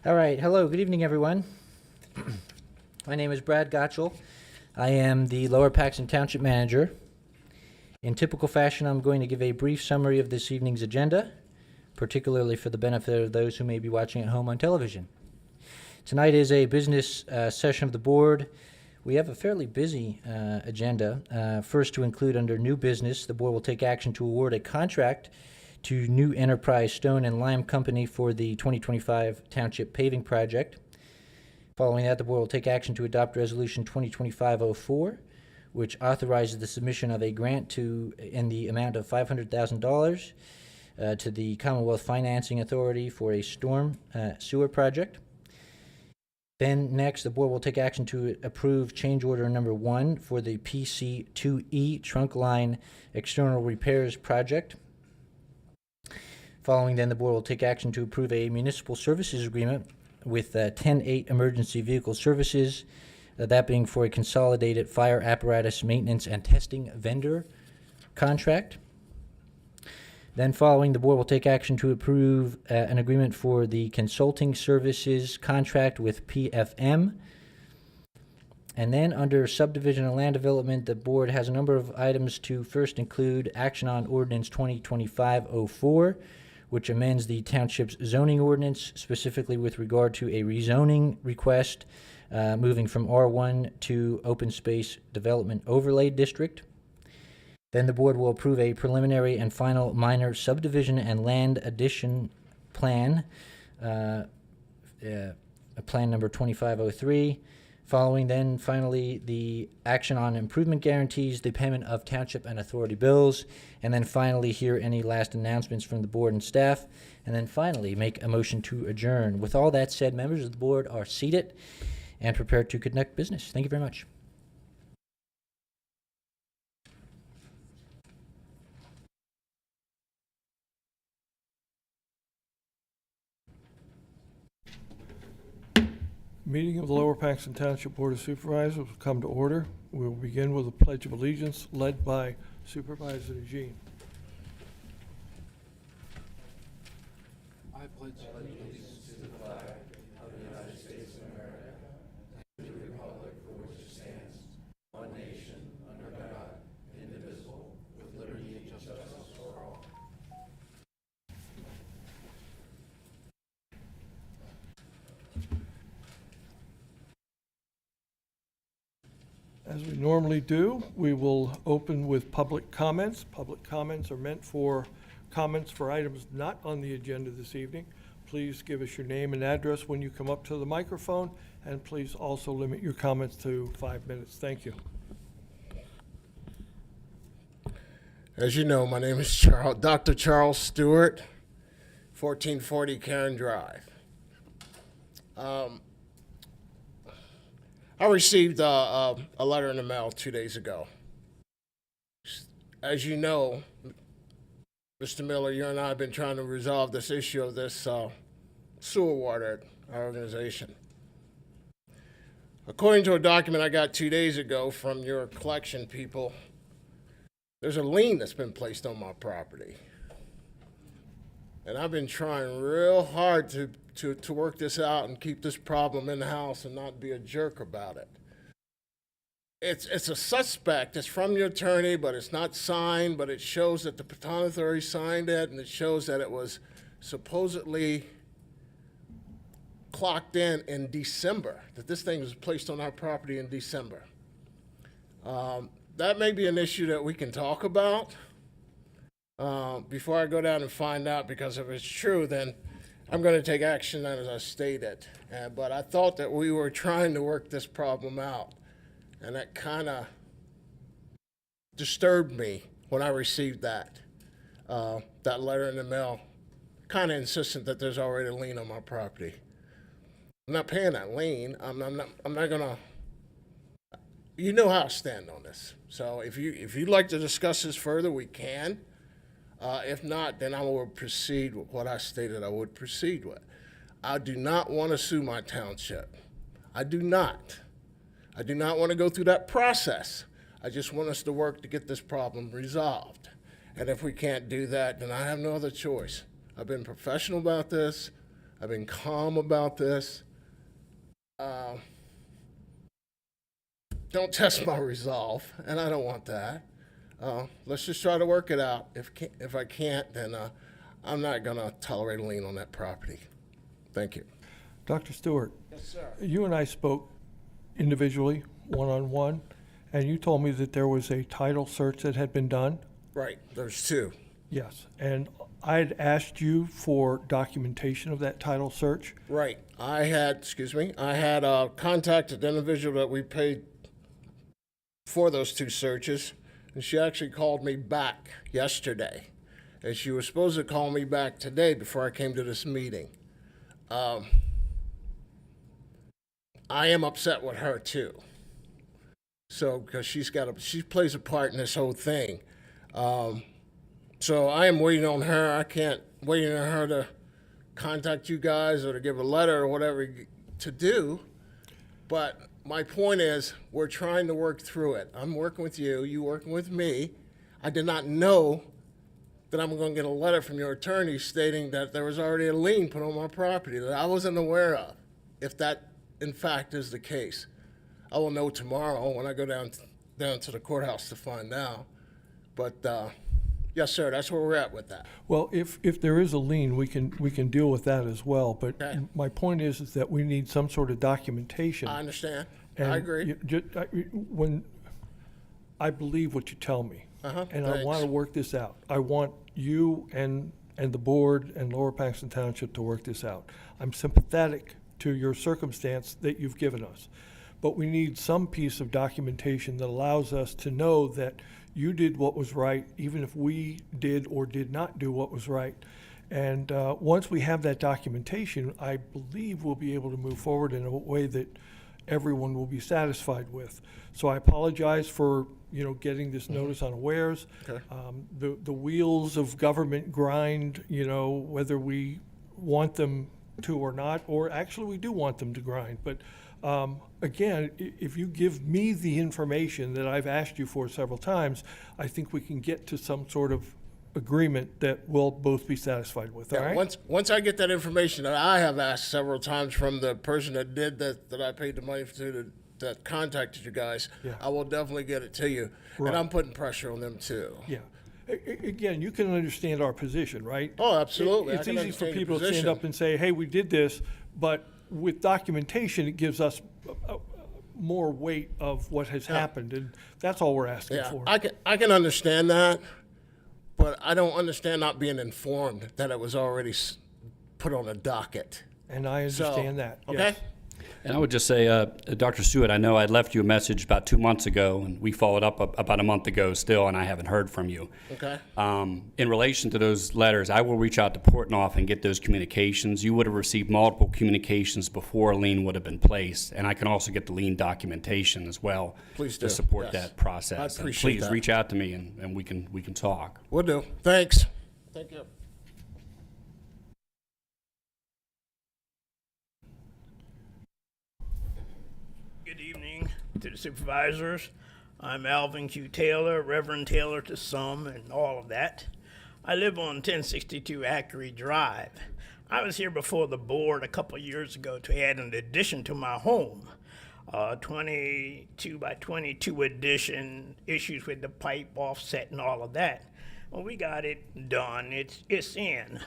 All right, hello, good evening, everyone. My name is Brad Gottschall. I am the Lower Paxton Township Manager. In typical fashion, I'm going to give a brief summary of this evening's agenda, particularly for the benefit of those who may be watching at home on television. Tonight is a business session of the board. We have a fairly busy agenda. First, to include under new business, the board will take action to award a contract to New Enterprise Stone and Lime Company for the 2025 Township Paving Project. Following that, the board will take action to adopt Resolution 2025-04, which authorizes the submission of a grant in the amount of $500,000 to the Commonwealth Financing Authority for a storm sewer project. Then next, the board will take action to approve change order number 1 for the PC2E trunk line external repairs project. Following then, the board will take action to approve a municipal services agreement with 10-8 Emergency Vehicle Services, that being for a consolidated fire apparatus maintenance and testing vendor contract. Then following, the board will take action to approve an agreement for the consulting services contract with PFM. And then under subdivision and land development, the board has a number of items to first include action on ordinance 2025-04, which amends the township's zoning ordinance, specifically with regard to a rezoning request moving from R1 to Open Space Development Overlay District. Then the board will approve a preliminary and final minor subdivision and land addition plan, plan number 2503. Following then, finally, the action on improvement guarantees, the payment of township and authority bills, and then finally hear any last announcements from the board and staff, and then finally make a motion to adjourn. With all that said, members of the board are seated and prepared to conduct business. Thank you very much. Meeting of the Lower Paxton Township Board of Supervisors will come to order. We will begin with a Pledge of Allegiance led by Supervisor Eugene. I pledge allegiance to the flag of the United States of America and to the republic for which it stands, one nation, under God, indivisible, with liberty and justice for all. As we normally do, we will open with public comments. Public comments are meant for comments for items not on the agenda this evening. Please give us your name and address when you come up to the microphone, and please also limit your comments to 5 minutes. Thank you. As you know, my name is Dr. Charles Stewart, 1440 Karen Drive. I received a letter in the mail 2 days ago. As you know, Mr. Miller, you and I have been trying to resolve this issue of this sewer water at our organization. According to a document I got 2 days ago from your collection people, there's a lien that's been placed on my property. And I've been trying real hard to work this out and keep this problem in the house and not be a jerk about it. It's a suspect. It's from your attorney, but it's not signed, but it shows that the Paton Authority signed it, and it shows that it was supposedly clocked in December, that this thing was placed on our property in December. That may be an issue that we can talk about before I go down and find out, because if it's true, then I'm going to take action as I stated. But I thought that we were trying to work this problem out, and that kind of disturbed me when I received that letter in the mail, kind of insistent that there's already a lien on my property. I'm not paying that lien. I'm not going to. You know how I stand on this. So if you'd like to discuss this further, we can. If not, then I will proceed with what I stated I would proceed with. I do not want to sue my township. I do not. I do not want to go through that process. I just want us to work to get this problem resolved. And if we can't do that, then I have no other choice. I've been professional about this. I've been calm about this. Don't test my resolve, and I don't want that. Let's just try to work it out. If I can't, then I'm not going to tolerate a lien on that property. Thank you. Dr. Stewart, Yes, sir. you and I spoke individually, one-on-one, and you told me that there was a title search that had been done. Right, there's two. Yes, and I had asked you for documentation of that title search. Right. I had contacted the individual that we paid for those two searches, and she actually called me back yesterday. And she was supposed to call me back today before I came to this meeting. I am upset with her too. So, because she plays a part in this whole thing. So I am waiting on her. I can't waiting on her to contact you guys or to give a letter or whatever to do. But my point is, we're trying to work through it. I'm working with you. You working with me. I did not know that I'm going to get a letter from your attorney stating that there was already a lien put on my property that I wasn't aware of. If that, in fact, is the case, I will know tomorrow when I go down to the courthouse to find out. But yes, sir, that's where we're at with that. Well, if there is a lien, we can deal with that as well. But Okay. my point is that we need some sort of documentation. I understand. And I agree. When I believe what you tell me, and I want Thanks. to work this out. I want you and the board and Lower Paxton Township to work this out. I'm sympathetic to your circumstance that you've given us, but we need some piece of documentation that allows us to know that you did what was right, even if we did or did not do what was right. And once we have that documentation, I believe we'll be able to move forward in a way that everyone will be satisfied with. So I apologize for, getting this notice unawares. Okay. The wheels of government grind, whether we want them to or not, or actually we do want them to grind. But again, if you give me the information that I've asked you for several times, I think we can get to some sort of agreement that we'll both be satisfied with, all Yeah, right? once I get that information that I have asked several times from the person that did that I paid the money to, that contacted you guys, Yeah. I will definitely get it to you. Right. And I'm putting pressure on them too. Yeah. Again, you can understand our position, right? Oh, absolutely. I It's can easy for understand your people to stand position. up and say, hey, we did this, but with documentation, it gives us more weight of what has happened, and that's all we're asking Yeah, for. I can understand that, but I don't understand not being informed that it was already put on a docket. And I So, understand that, okay? yes. And I would just say, Dr. Stewart, I know I left you a message about 2 months ago, and we followed up about a month ago still, and I haven't heard from you. Okay. In relation to those letters, I will reach out to Portnoy and get those communications. You would have received multiple communications before a lien would have been placed, and I can also get the lien documentation as well. Please to do, support yes. that process. I And appreciate please that. reach out to me, and we can talk. Will do. Thanks. Thank you. Good evening to the supervisors. I'm Alvin Q. Taylor, Reverend Taylor to some, and all of that. I live on 1062 Ackery Drive. I was here before the board a couple years ago to add an addition to my home. 22 by 22 addition, issues with the pipe offset and all of that. Well, we got it done. It's in.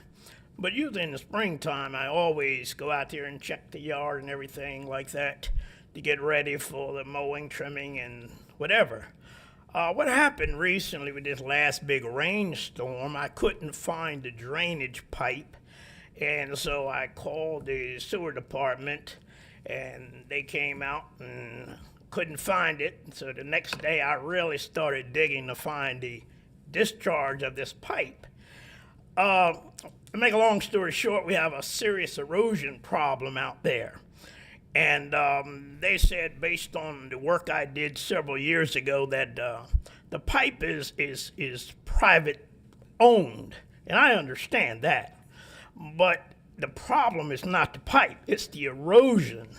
But usually in the springtime, I always go out there and check the yard and everything like that to get ready for the mowing, trimming, and whatever. What happened recently with this last big rainstorm, I couldn't find the drainage pipe, and so I called the sewer department, and they came out and couldn't find it. So the next day, I really started digging to find the discharge of this pipe. To make a long story short, we have a serious erosion problem out there. And they said, based on the work I did several years ago, that the pipe is private owned. And I understand that. But the problem is not the pipe, it's the erosion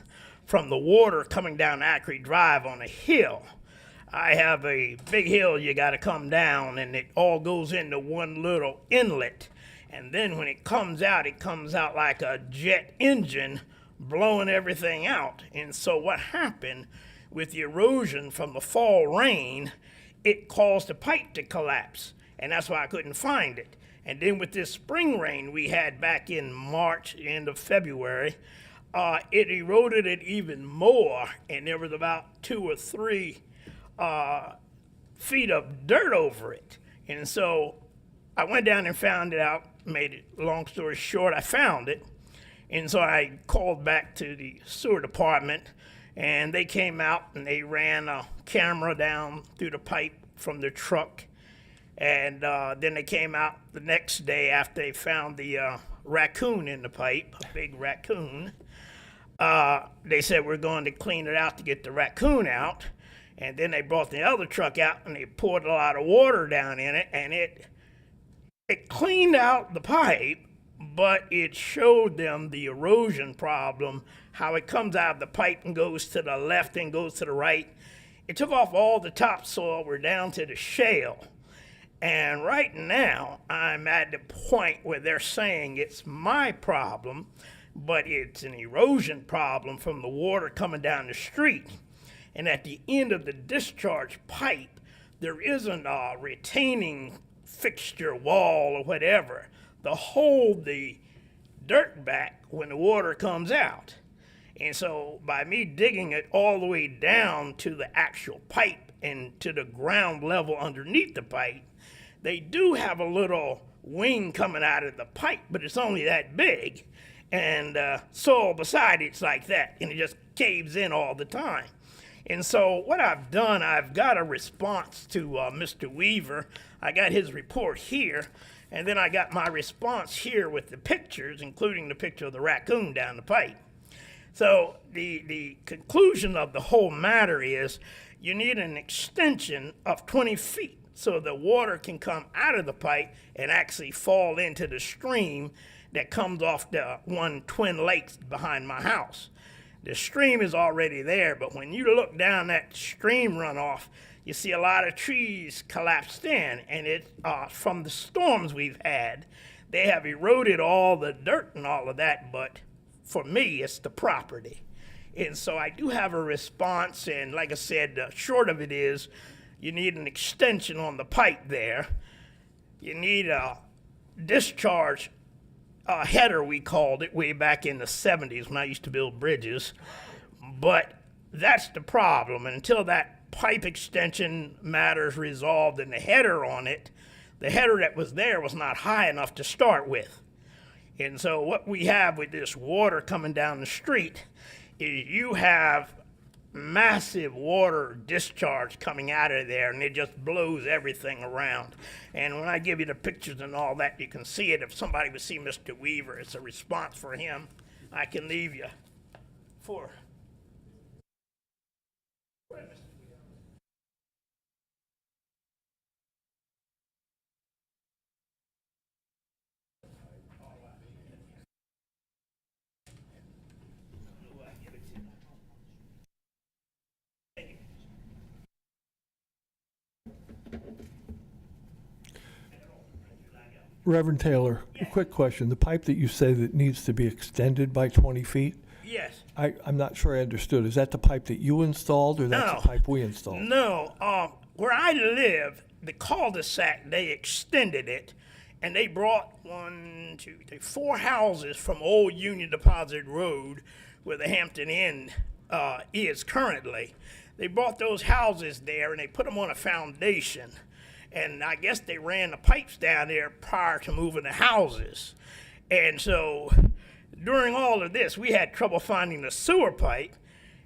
from the water coming down Ackery Drive on a hill. I have a big hill you got to come down, and it all goes into one little inlet. And then when it comes out like a jet engine blowing everything out. And so what happened with the erosion from the fall rain, it caused the pipe to collapse. And that's why I couldn't find it. And then with this spring rain we had back in March, end of February, it eroded it even more. And there was about 2 or 3 feet of dirt over it. And so I went down and found it out, made it long story short, I found it. And so I called back to the sewer department, and they came out and they ran a camera down through the pipe from the truck. And then they came out the next day after they found the raccoon in the pipe, a big raccoon. They said, we're going to clean it out to get the raccoon out. And then they brought the other truck out and they poured a lot of water down in it, and it cleaned out the pipe, but it showed them the erosion problem, how it comes out of the pipe and goes to the left and goes to the right. It took off all the topsoil. We're down to the shale. And right now, I'm at the point where they're saying it's my problem, but it's an erosion problem from the water coming down the street. And at the end of the discharge pipe, there isn't a retaining fixture, wall, or whatever to hold the dirt back when the water comes out. And so by me digging it all the way down to the actual pipe and to the ground level underneath the pipe, they do have a little wing coming out of the pipe, but it's only that big. And soil beside it's like that, and it just caves in all the time. And so what I've done, I've got a response to Mr. Weaver. I got his report here, and then I got my response here with the pictures, including the picture of the raccoon down the pipe. So the conclusion of the whole matter is you need an extension of 20 feet so the water can come out of the pipe and actually fall into the stream that comes off the one Twin Lakes behind my house. The stream is already there, but when you look down that stream runoff, you see a lot of trees collapsed in, and it's from the storms we've had. They have eroded all the dirt and all of that, but for me, it's the property. And so I do have a response, and like I said, the short of it is you need an extension on the pipe there. You need a discharge header, we called it, way back in the 70s when I used to build bridges. But that's the problem. And until that pipe extension matter's resolved and the header on it, the header that was there was not high enough to start with. And so what we have with this water coming down the street is you have massive water discharge coming out of there, and it just blows everything around. And when I give you the pictures and all that, you can see it. If somebody would see Mr. Weaver, it's a response for him. I can leave you for. Reverend Taylor, a quick question. The pipe that you say that needs to be extended by 20 feet, Yes. I'm not sure I understood. Is that the pipe that you installed, or that's No. the pipe we installed? No, where I live, the cul-de-sac, they extended it, and they brought 4 houses from Old Union Deposit Road, where the Hampton Inn is currently. They brought those houses there, and they put them on a foundation. And I guess they ran the pipes down there prior to moving the houses. And so during all of this, we had trouble finding the sewer pipe.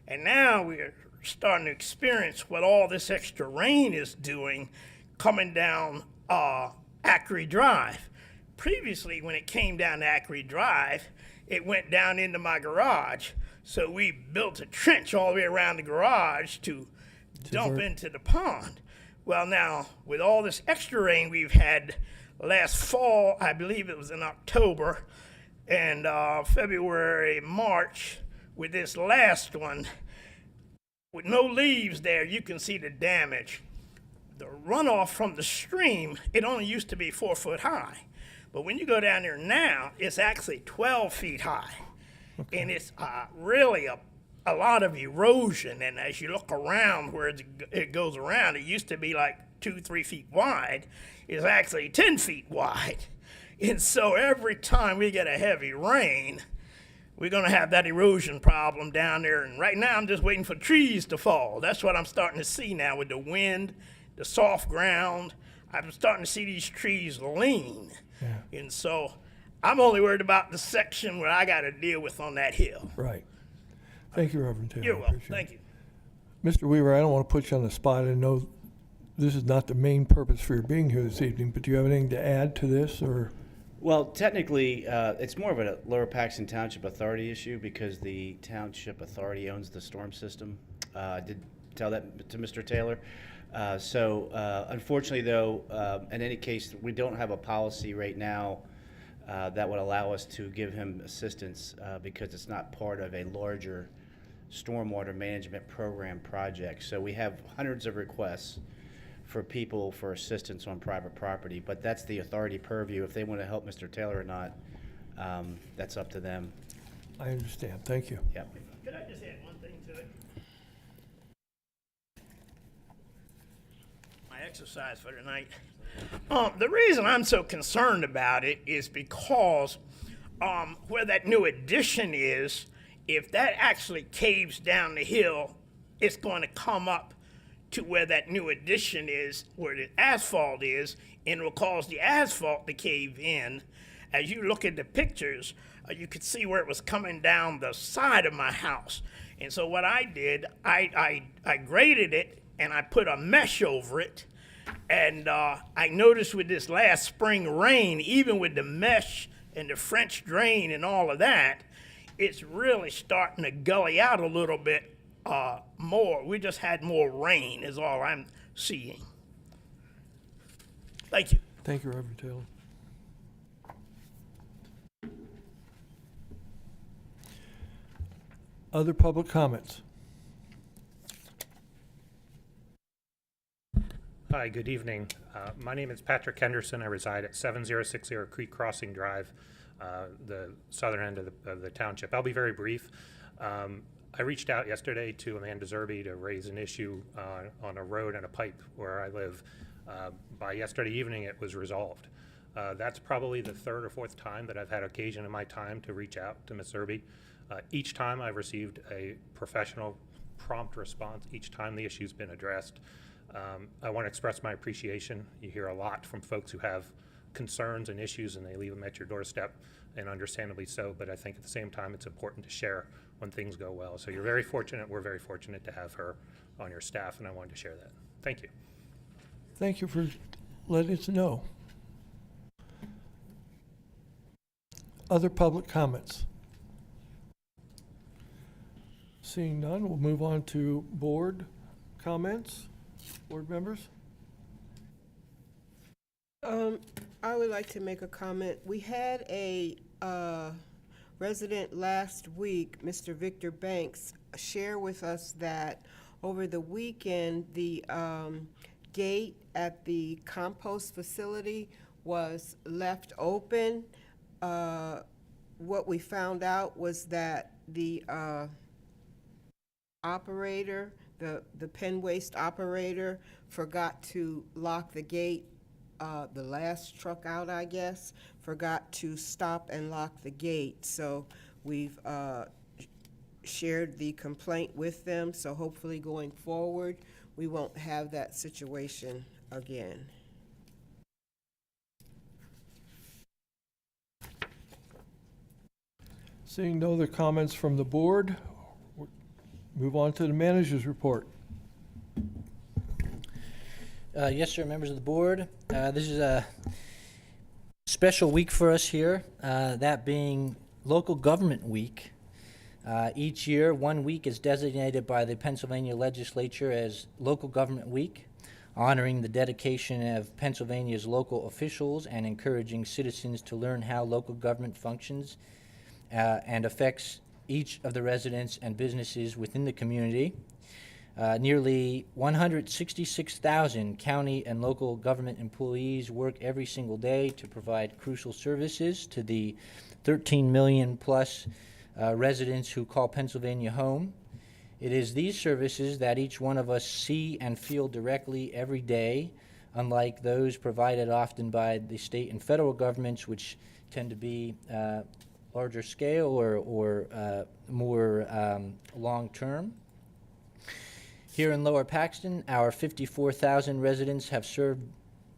And now we're starting to experience what all this extra rain is doing coming down Ackery Drive. Previously, when it came down to Ackery Drive, it went down into my garage. So we built a trench all the way around the garage to dump into the pond. Well, now, with all this extra rain we've had last fall, I believe it was in October, and February, March, with this last one, with no leaves there, you can see the damage. The runoff from the stream, it only used to be 4 foot high. But when you go down there now, it's actually 12 feet high. And it's really a lot of erosion. And as you look around where it goes around, it used to be like 2-3 feet wide. It's actually 10 feet wide. And so every time we get a heavy rain, we're going to have that erosion problem down there. And right now, I'm just waiting for trees to fall. That's what I'm starting to see now with the wind, the soft ground. I'm starting to see these trees lean. Yeah. And so I'm only worried about the section where I got to deal with on that hill. Right. Thank you, Reverend Taylor. You're welcome. Appreciate Thank you. Mr. Weaver, I don't want to put you on the spot. I know this is not the main purpose for your being here this evening, but do you have anything to add to this, or? Well, technically, it's more of a Lower Paxton Township Authority issue because the Township Authority owns the storm system. I did tell that to Mr. Taylor. Unfortunately, though, in any case, we don't have a policy right now that would allow us to give him assistance because it's not part of a larger stormwater management program project. So we have hundreds of requests for people for assistance on private property, but that's the authority purview. If they want to help Mr. Taylor or not, that's up to them. I understand. Thank you. Yep. Could I just add one thing to it? My exercise for tonight. The reason I'm so concerned about it is because where that new addition is, if that actually caves down the hill, it's going to come up to where that new addition is, where the asphalt is, and it will cause the asphalt to cave in. As you look at the pictures, you could see where it was coming down the side of my house. And so what I did, I graded it and I put a mesh over it. And I noticed with this last spring rain, even with the mesh and the French drain and all of that, it's really starting to gully out a little bit more. We just had more rain is all I'm seeing. Thank you. Thank you, Reverend Taylor. Other public comments? Hi, good evening. My name is Patrick Henderson. I reside at 7060 Creek Crossing Drive, the southern end of the township. I'll be very brief. I reached out yesterday to Amanda Zerby to raise an issue on a road and a pipe where I live. By yesterday evening, it was resolved. That's probably the third or fourth time that I've had occasion in my time to reach out to Ms. Zerby. Each time I've received a professional, prompt response. Each time the issue's been addressed. I want to express my appreciation. You hear a lot from folks who have concerns and issues and they leave them at your doorstep, and understandably so, but I think at the same time it's important to share when things go well. So you're very fortunate, we're very fortunate to have her on your staff, and I wanted to share that. Thank you. Thank you for letting us know. Other public comments? Seeing none, we'll move on to board comments. Board members? I would like to make a comment. We had a resident last week, Mr. Victor Banks, share with us that over the weekend, the gate at the compost facility was left open. What we found out was that the operator, the pen waste operator, forgot to lock the gate. The last truck out, I guess, forgot to stop and lock the gate. So we've shared the complaint with them. So hopefully going forward, we won't have that situation again. Seeing no other comments from the board, we'll move on to the manager's report. Yes, sir, members of the board. This is a special week for us here, that being Local Government Week. Each year, 1 week is designated by the Pennsylvania Legislature as Local Government Week, honoring the dedication of Pennsylvania's local officials and encouraging citizens to learn how local government functions and affects each of the residents and businesses within the community. Nearly 166,000 county and local government employees work every single day to provide crucial services to the 13 million plus residents who call Pennsylvania home. It is these services that each one of us see and feel directly every day, unlike those provided often by the state and federal governments, which tend to be larger scale or more long-term. Here in Lower Paxton, our 54,000 residents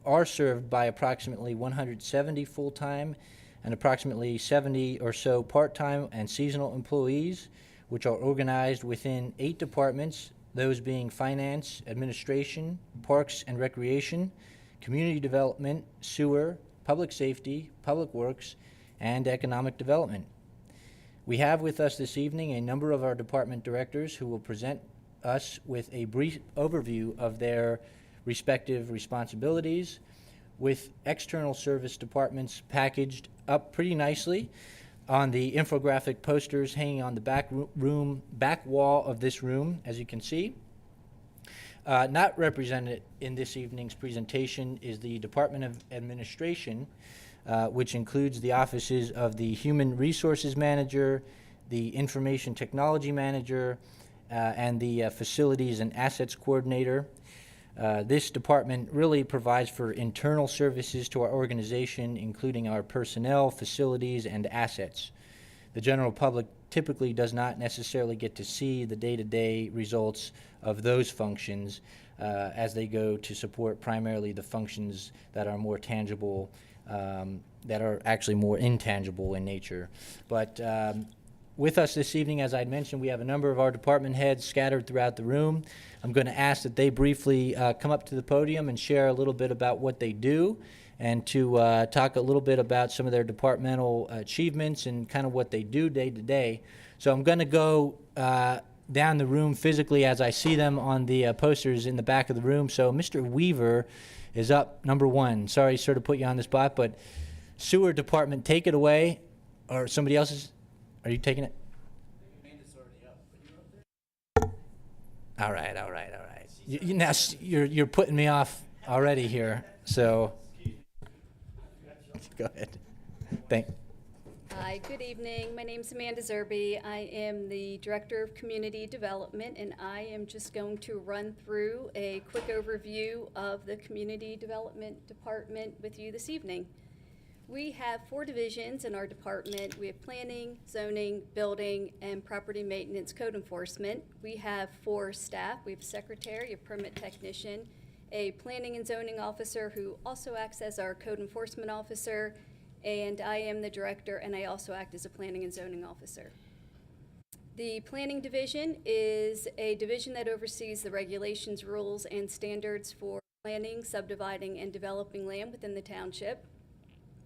are served by approximately 170 full-time and approximately 70 or so part-time and seasonal employees, which are organized within 8 departments, those being finance, administration, parks and recreation, community development, sewer, public safety, public works, and economic development. We have with us this evening a number of our department directors who will present us with a brief overview of their respective responsibilities, with external service departments packaged up pretty nicely on the infographic posters hanging on the back wall of this room, as you can see. Not represented in this evening's presentation is the Department of Administration, which includes the offices of the Human Resources Manager, the Information Technology Manager, and the Facilities and Assets Coordinator. This department really provides for internal services to our organization, including our personnel, facilities, and assets. The general public typically does not necessarily get to see the day-to-day results of those functions as they go to support primarily the functions that are more tangible, that are actually more intangible in nature. But with us this evening, as I mentioned, we have a number of our department heads scattered throughout the room. I'm going to ask that they briefly come up to the podium and share a little bit about what they do, and to talk a little bit about some of their departmental achievements and kind of what they do day to day. So I'm going to go down the room physically as I see them on the posters in the back of the room. So Mr. Weaver is up, number 1. Sorry, sir, to put you on the spot, but sewer department, take it away. Or somebody else is... Are you taking it? All right. You're putting me off already here, so go ahead. Hi, good evening. My name's Amanda Zerby. I am the Director of Community Development, and I am just going to run through a quick overview of the Community Development Department with you this evening. We have 4 divisions in our department. We have planning, zoning, building, and property maintenance code enforcement. We have 4 staff. We have a secretary, a permit technician, a planning and zoning officer who also acts as our code enforcement officer, and I am the director, and I also act as a planning and zoning officer. The planning division is a division that oversees the regulations, rules, and standards for planning, subdividing, and developing land within the township.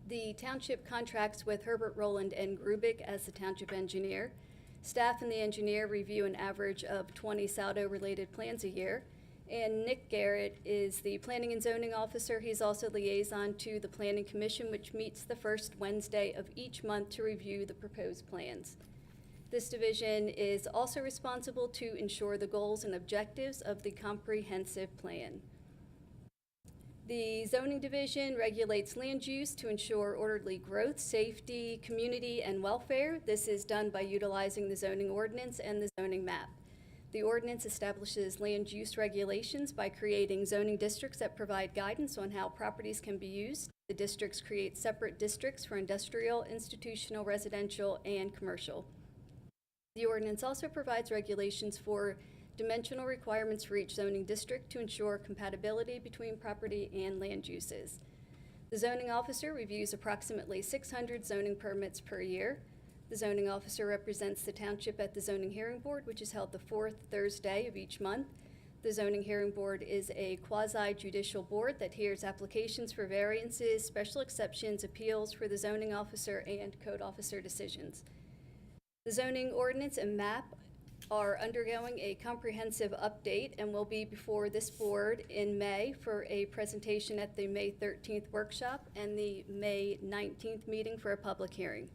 The township contracts with Herbert Rowland and Grubik as the township engineer. Staff and the engineer review an average of 20 SALDO-related plans a year. And Nick Garrett is the planning and zoning officer. He's also liaison to the planning commission, which meets the first Wednesday of each month to review the proposed plans. This division is also responsible to ensure the goals and objectives of the comprehensive plan. The zoning division regulates land use to ensure orderly growth, safety, community, and welfare. This is done by utilizing the zoning ordinance and the zoning map. The ordinance establishes land use regulations by creating zoning districts that provide guidance on how properties can be used. The districts create separate districts for industrial, institutional, residential, and commercial. The ordinance also provides regulations for dimensional requirements for each zoning district to ensure compatibility between property and land uses. The zoning officer reviews approximately 600 zoning permits per year. The zoning officer represents the township at the zoning hearing board, which is held the 4th Thursday of each month. The zoning hearing board is a quasi-judicial board that hears applications for variances, special exceptions, appeals for the zoning officer, and code officer decisions. The zoning ordinance and map are undergoing a comprehensive update and will be before this board in May for a presentation at the May 13th workshop and the May 19th meeting for a public hearing.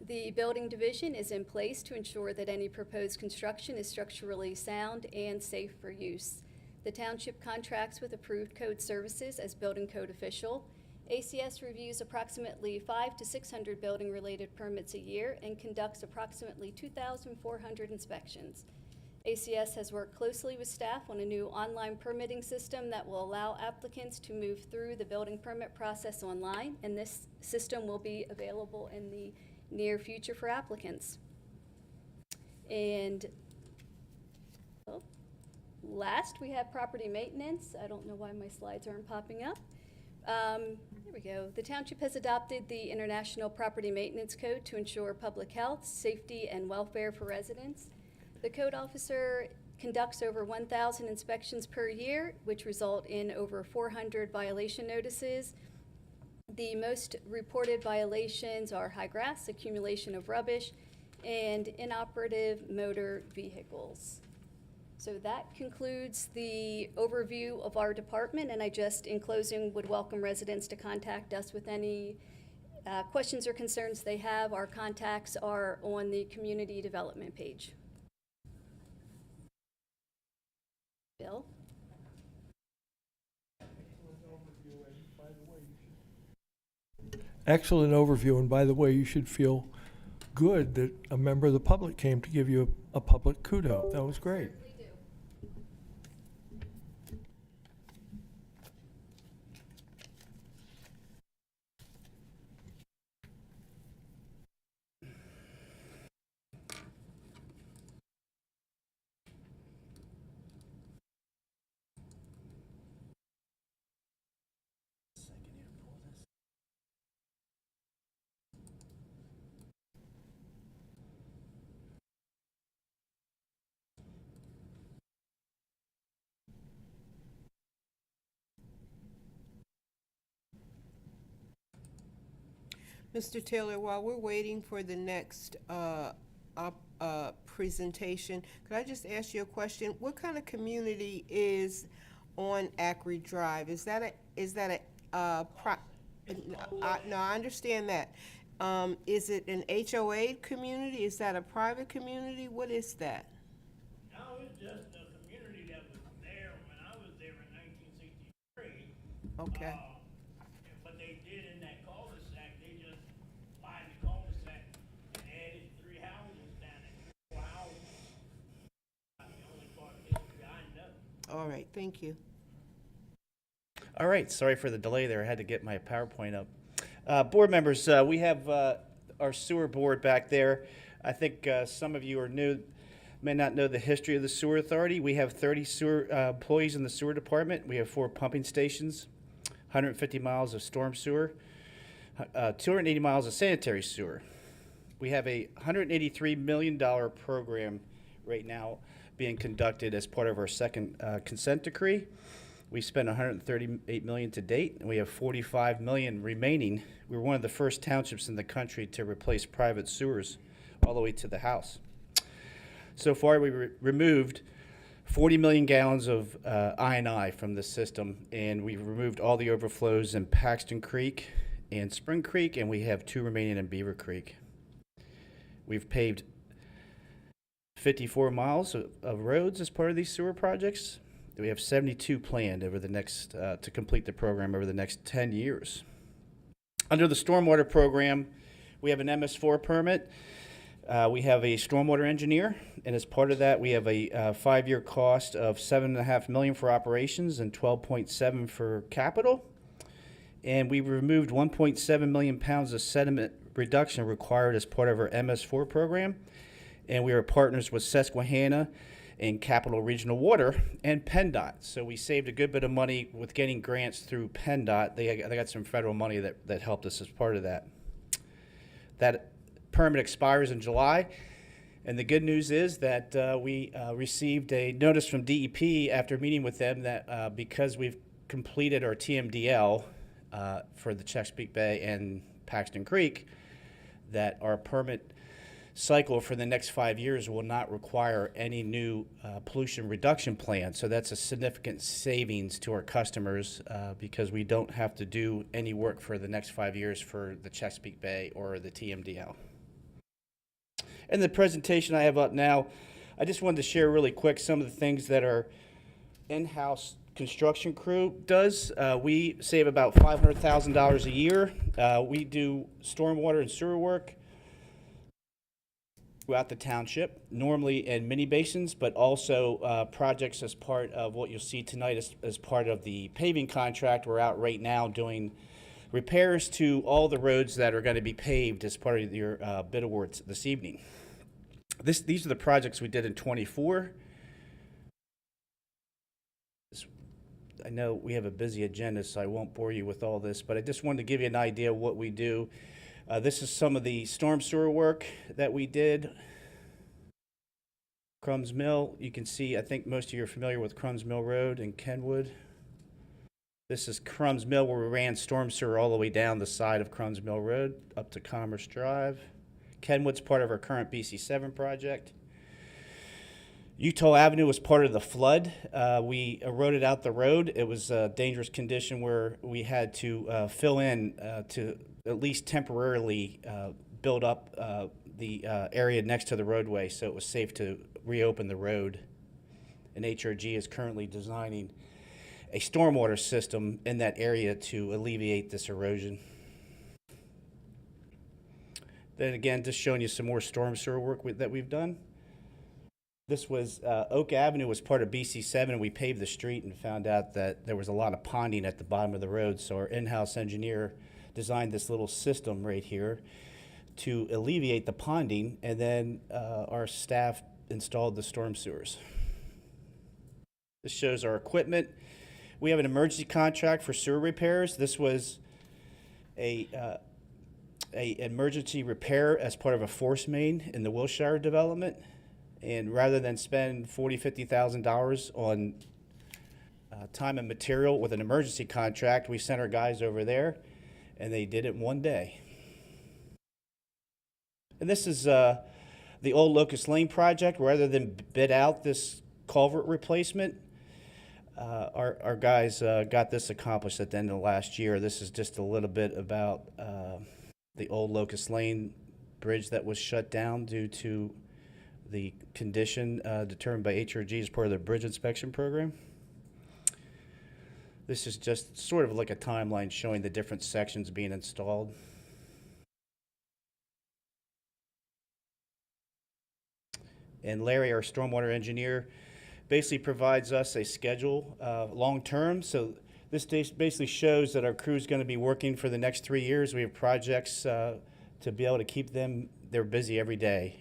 The building division is in place to ensure that any proposed construction is structurally sound and safe for use. The township contracts with approved code services as building code official. ACS reviews approximately 500 to 600 building-related permits a year and conducts approximately 2,400 inspections. ACS has worked closely with staff on a new online permitting system that will allow applicants to move through the building permit process online, and this system will be available in the near future for applicants. And last, we have property maintenance. I don't know why my slides aren't popping up. There we go. The township has adopted the International Property Maintenance Code to ensure public health, safety, and welfare for residents. The code officer conducts over 1,000 inspections per year, which result in over 400 violation notices. The most reported violations are high grass, accumulation of rubbish, and inoperative motor vehicles. So that concludes the overview of our department, and I just, in closing, would welcome residents to contact us with any questions or concerns they have. Our contacts are on the community development page. Bill? Excellent overview, and by the way, you should feel good that a member of the public came to give you a public kudo. That was great. Mr. Taylor, while we're waiting for the next presentation, could I just ask you a question? What kind of community is on Acre Drive? Is that no, I understand that. Is it an HOA community? Is that a private community? What is that? No, it's just a community that was there when I was there in 1963. Okay. What they did in that cul-de-sac, they just widened the cul-de-sac and added 3 houses down there, 4 houses. That's the only part of history I know. All right, thank you. All right, sorry for the delay there. I had to get my PowerPoint up. Board members, we have our sewer board back there. I think some of you may not know the history of the sewer authority. We have 30 sewer employees in the sewer department. We have 4 pumping stations, 150 miles of storm sewer, 280 miles of sanitary sewer. We have a $183 million program right now being conducted as part of our second consent decree. We spent $138 million to date, and we have $45 million remaining. We're one of the first townships in the country to replace private sewers all the way to the house. So far, we removed 40 million gallons of I&I from the system, and we've removed all the overflows in Paxton Creek and Spring Creek, and we have 2 remaining in Beaver Creek. We've paved 54 miles of roads as part of these sewer projects. We have 72 planned over the next to complete the program over the next 10 years. Under the stormwater program, we have an MS4 permit. We have a stormwater engineer, and as part of that, we have a 5-year cost of $7.5 million for operations and $12.7 for capital. And we removed 1.7 million pounds of sediment reduction required as part of our MS4 program. And we are partners with Susquehanna and Capital Regional Water and PennDOT. So we saved a good bit of money with getting grants through PennDOT. They got some federal money that helped us as part of that. That permit expires in July, and the good news is that we received a notice from DEP after meeting with them that because we've completed our TMDL for the Chesapeake Bay and Paxton Creek, that our permit cycle for the next 5 years will not require any new pollution reduction plan. So that's a significant savings to our customers because we don't have to do any work for the next 5 years for the Chesapeake Bay or the TMDL. In the presentation I have up now, I just wanted to share really quick some of the things that our in-house construction crew does. We save about $500,000 a year. We do stormwater and sewer work throughout the township, normally in mini basins, but also projects as part of what you'll see tonight as part of the paving contract. We're out right now doing repairs to all the roads that are going to be paved as part of your bid awards this evening. These are the projects we did in '24. I know we have a busy agenda, so I won't bore you with all this, but I just wanted to give you an idea of what we do. This is some of the storm sewer work that we did. Crumbs Mill, you can see, I think most of you are familiar with Crumbs Mill Road in Kenwood. This is Crumbs Mill, where we ran storm sewer all the way down the side of Crumbs Mill Road up to Commerce Drive. Kenwood's part of our current BC7 project. Utah Avenue was part of the flood. We eroded out the road. It was a dangerous condition where we had to fill in to at least temporarily build up the area next to the roadway so it was safe to reopen the road. And HRG is currently designing a stormwater system in that area to alleviate this erosion. Then again, just showing you some more storm sewer work that we've done. This was, Oak Avenue was part of BC7, and we paved the street and found out that there was a lot of ponding at the bottom of the road, so our in-house engineer designed this little system right here to alleviate the ponding, and then our staff installed the storm sewers. This shows our equipment. We have an emergency contract for sewer repairs. This was a emergency repair as part of a force main in the Wilshire development. And rather than spend $40,000, $50,000 on time and material with an emergency contract, we sent our guys over there, and they did it in one day. And this is the old Locust Lane project. Rather than bid out this culvert replacement, our guys got this accomplished at the end of last year. This is just a little bit about the old Locust Lane bridge that was shut down due to the condition determined by HRG as part of the bridge inspection program. This is just sort of like a timeline showing the different sections being installed. And Larry, our stormwater engineer, basically provides us a schedule long-term. So this basically shows that our crew is going to be working for the next 3 years. We have projects to be able to keep them, they're busy every day.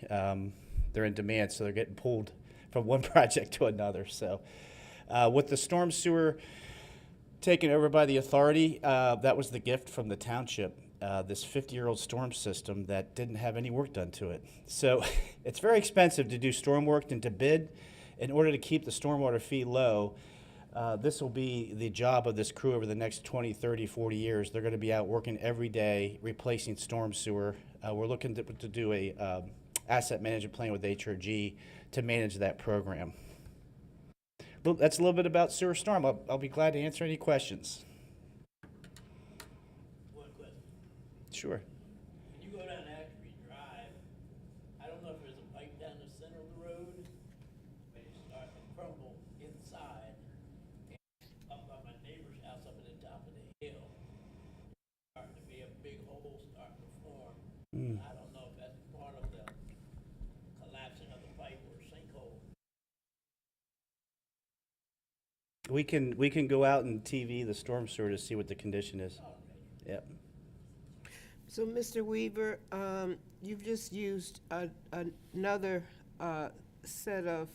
They're in demand, so they're getting pulled from one project to another. So with the storm sewer taken over by the authority, that was the gift from the township, this 50-year-old storm system that didn't have any work done to it. So it's very expensive to do storm work and to bid. In order to keep the stormwater fee low, this will be the job of this crew over the next 20, 30, 40 years. They're going to be out working every day, replacing storm sewer. We're looking to do a asset management plan with HRG to manage that program. That's a little bit about sewer storm. I'll be glad to answer any questions. One question. Sure. When you go down Ashby Drive, I don't know if there's a pipe down the center of the road, but it starts to crumble inside. And up by my neighbor's house up at the top of the hill, starting to be a big hole starting to form. I don't know if that's part of the collapsing of the pipe or sinkhole. We can go out and TV the storm sewer to see what the condition is. Yep. So, Mr. Weaver, you've just used another set of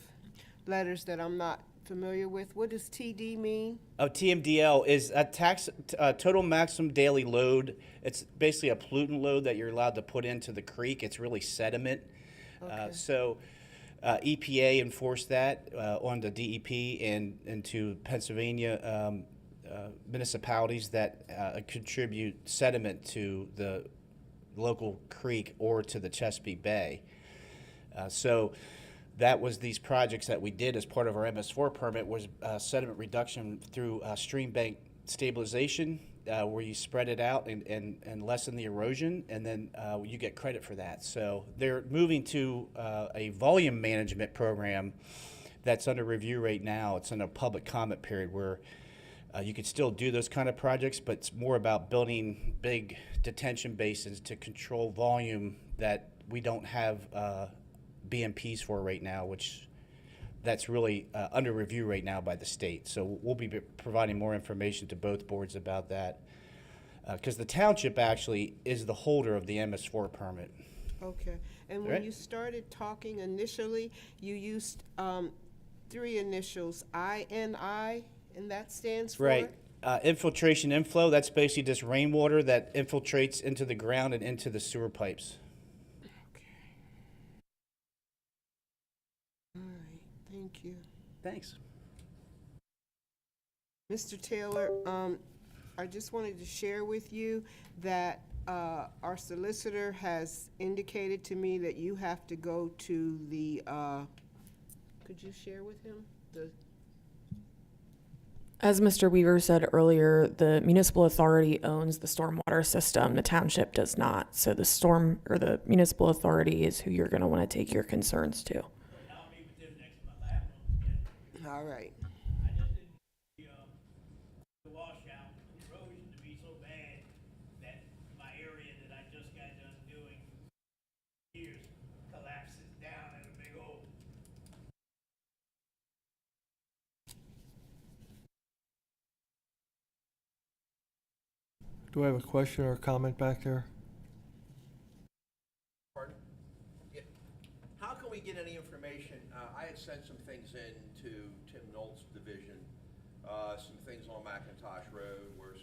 letters that I'm not familiar with. What does TD mean? Oh, TMDL is a total maximum daily load. It's basically a pollutant load that you're allowed to put into the creek. It's really sediment. Okay. So EPA enforced that on the DEP and to Pennsylvania municipalities that contribute sediment to the local creek or to the Chesapeake Bay. So that was these projects that we did as part of our MS4 permit was sediment reduction through stream bank stabilization. where you spread it out and lessen the erosion, and then you get credit for that. So they're moving to a volume management program that's under review right now. It's in a public comment period where you could still do those kind of projects, but it's more about building big detention basins to control volume that we don't have BMPs for right now, which that's really under review right now by the state. So we'll be providing more information to both boards about that, because the township actually is the holder of the MS4 permit. Okay, and when Right. you started talking initially, you used 3 initials, INI, and that stands for? Right. Infiltration inflow, that's basically just rainwater that infiltrates into the ground and into the sewer pipes. All right, thank you. Thanks. Mr. Taylor, I just wanted to share with you that our solicitor has indicated to me that you have to go to the, could you share with him? As Mr. Weaver said earlier, the municipal authority owns the stormwater system. The township does not. So the municipal authority is who you're going to want to take your concerns to. All right. I just didn't the washout and erosion to be so bad that my area that I just got done doing years collapses down in a big hole. Do I have a question or a comment back there? Pardon? Yeah. How can we get any information? I had sent some things in to Tim Knowles' division, some things on McIntosh Road where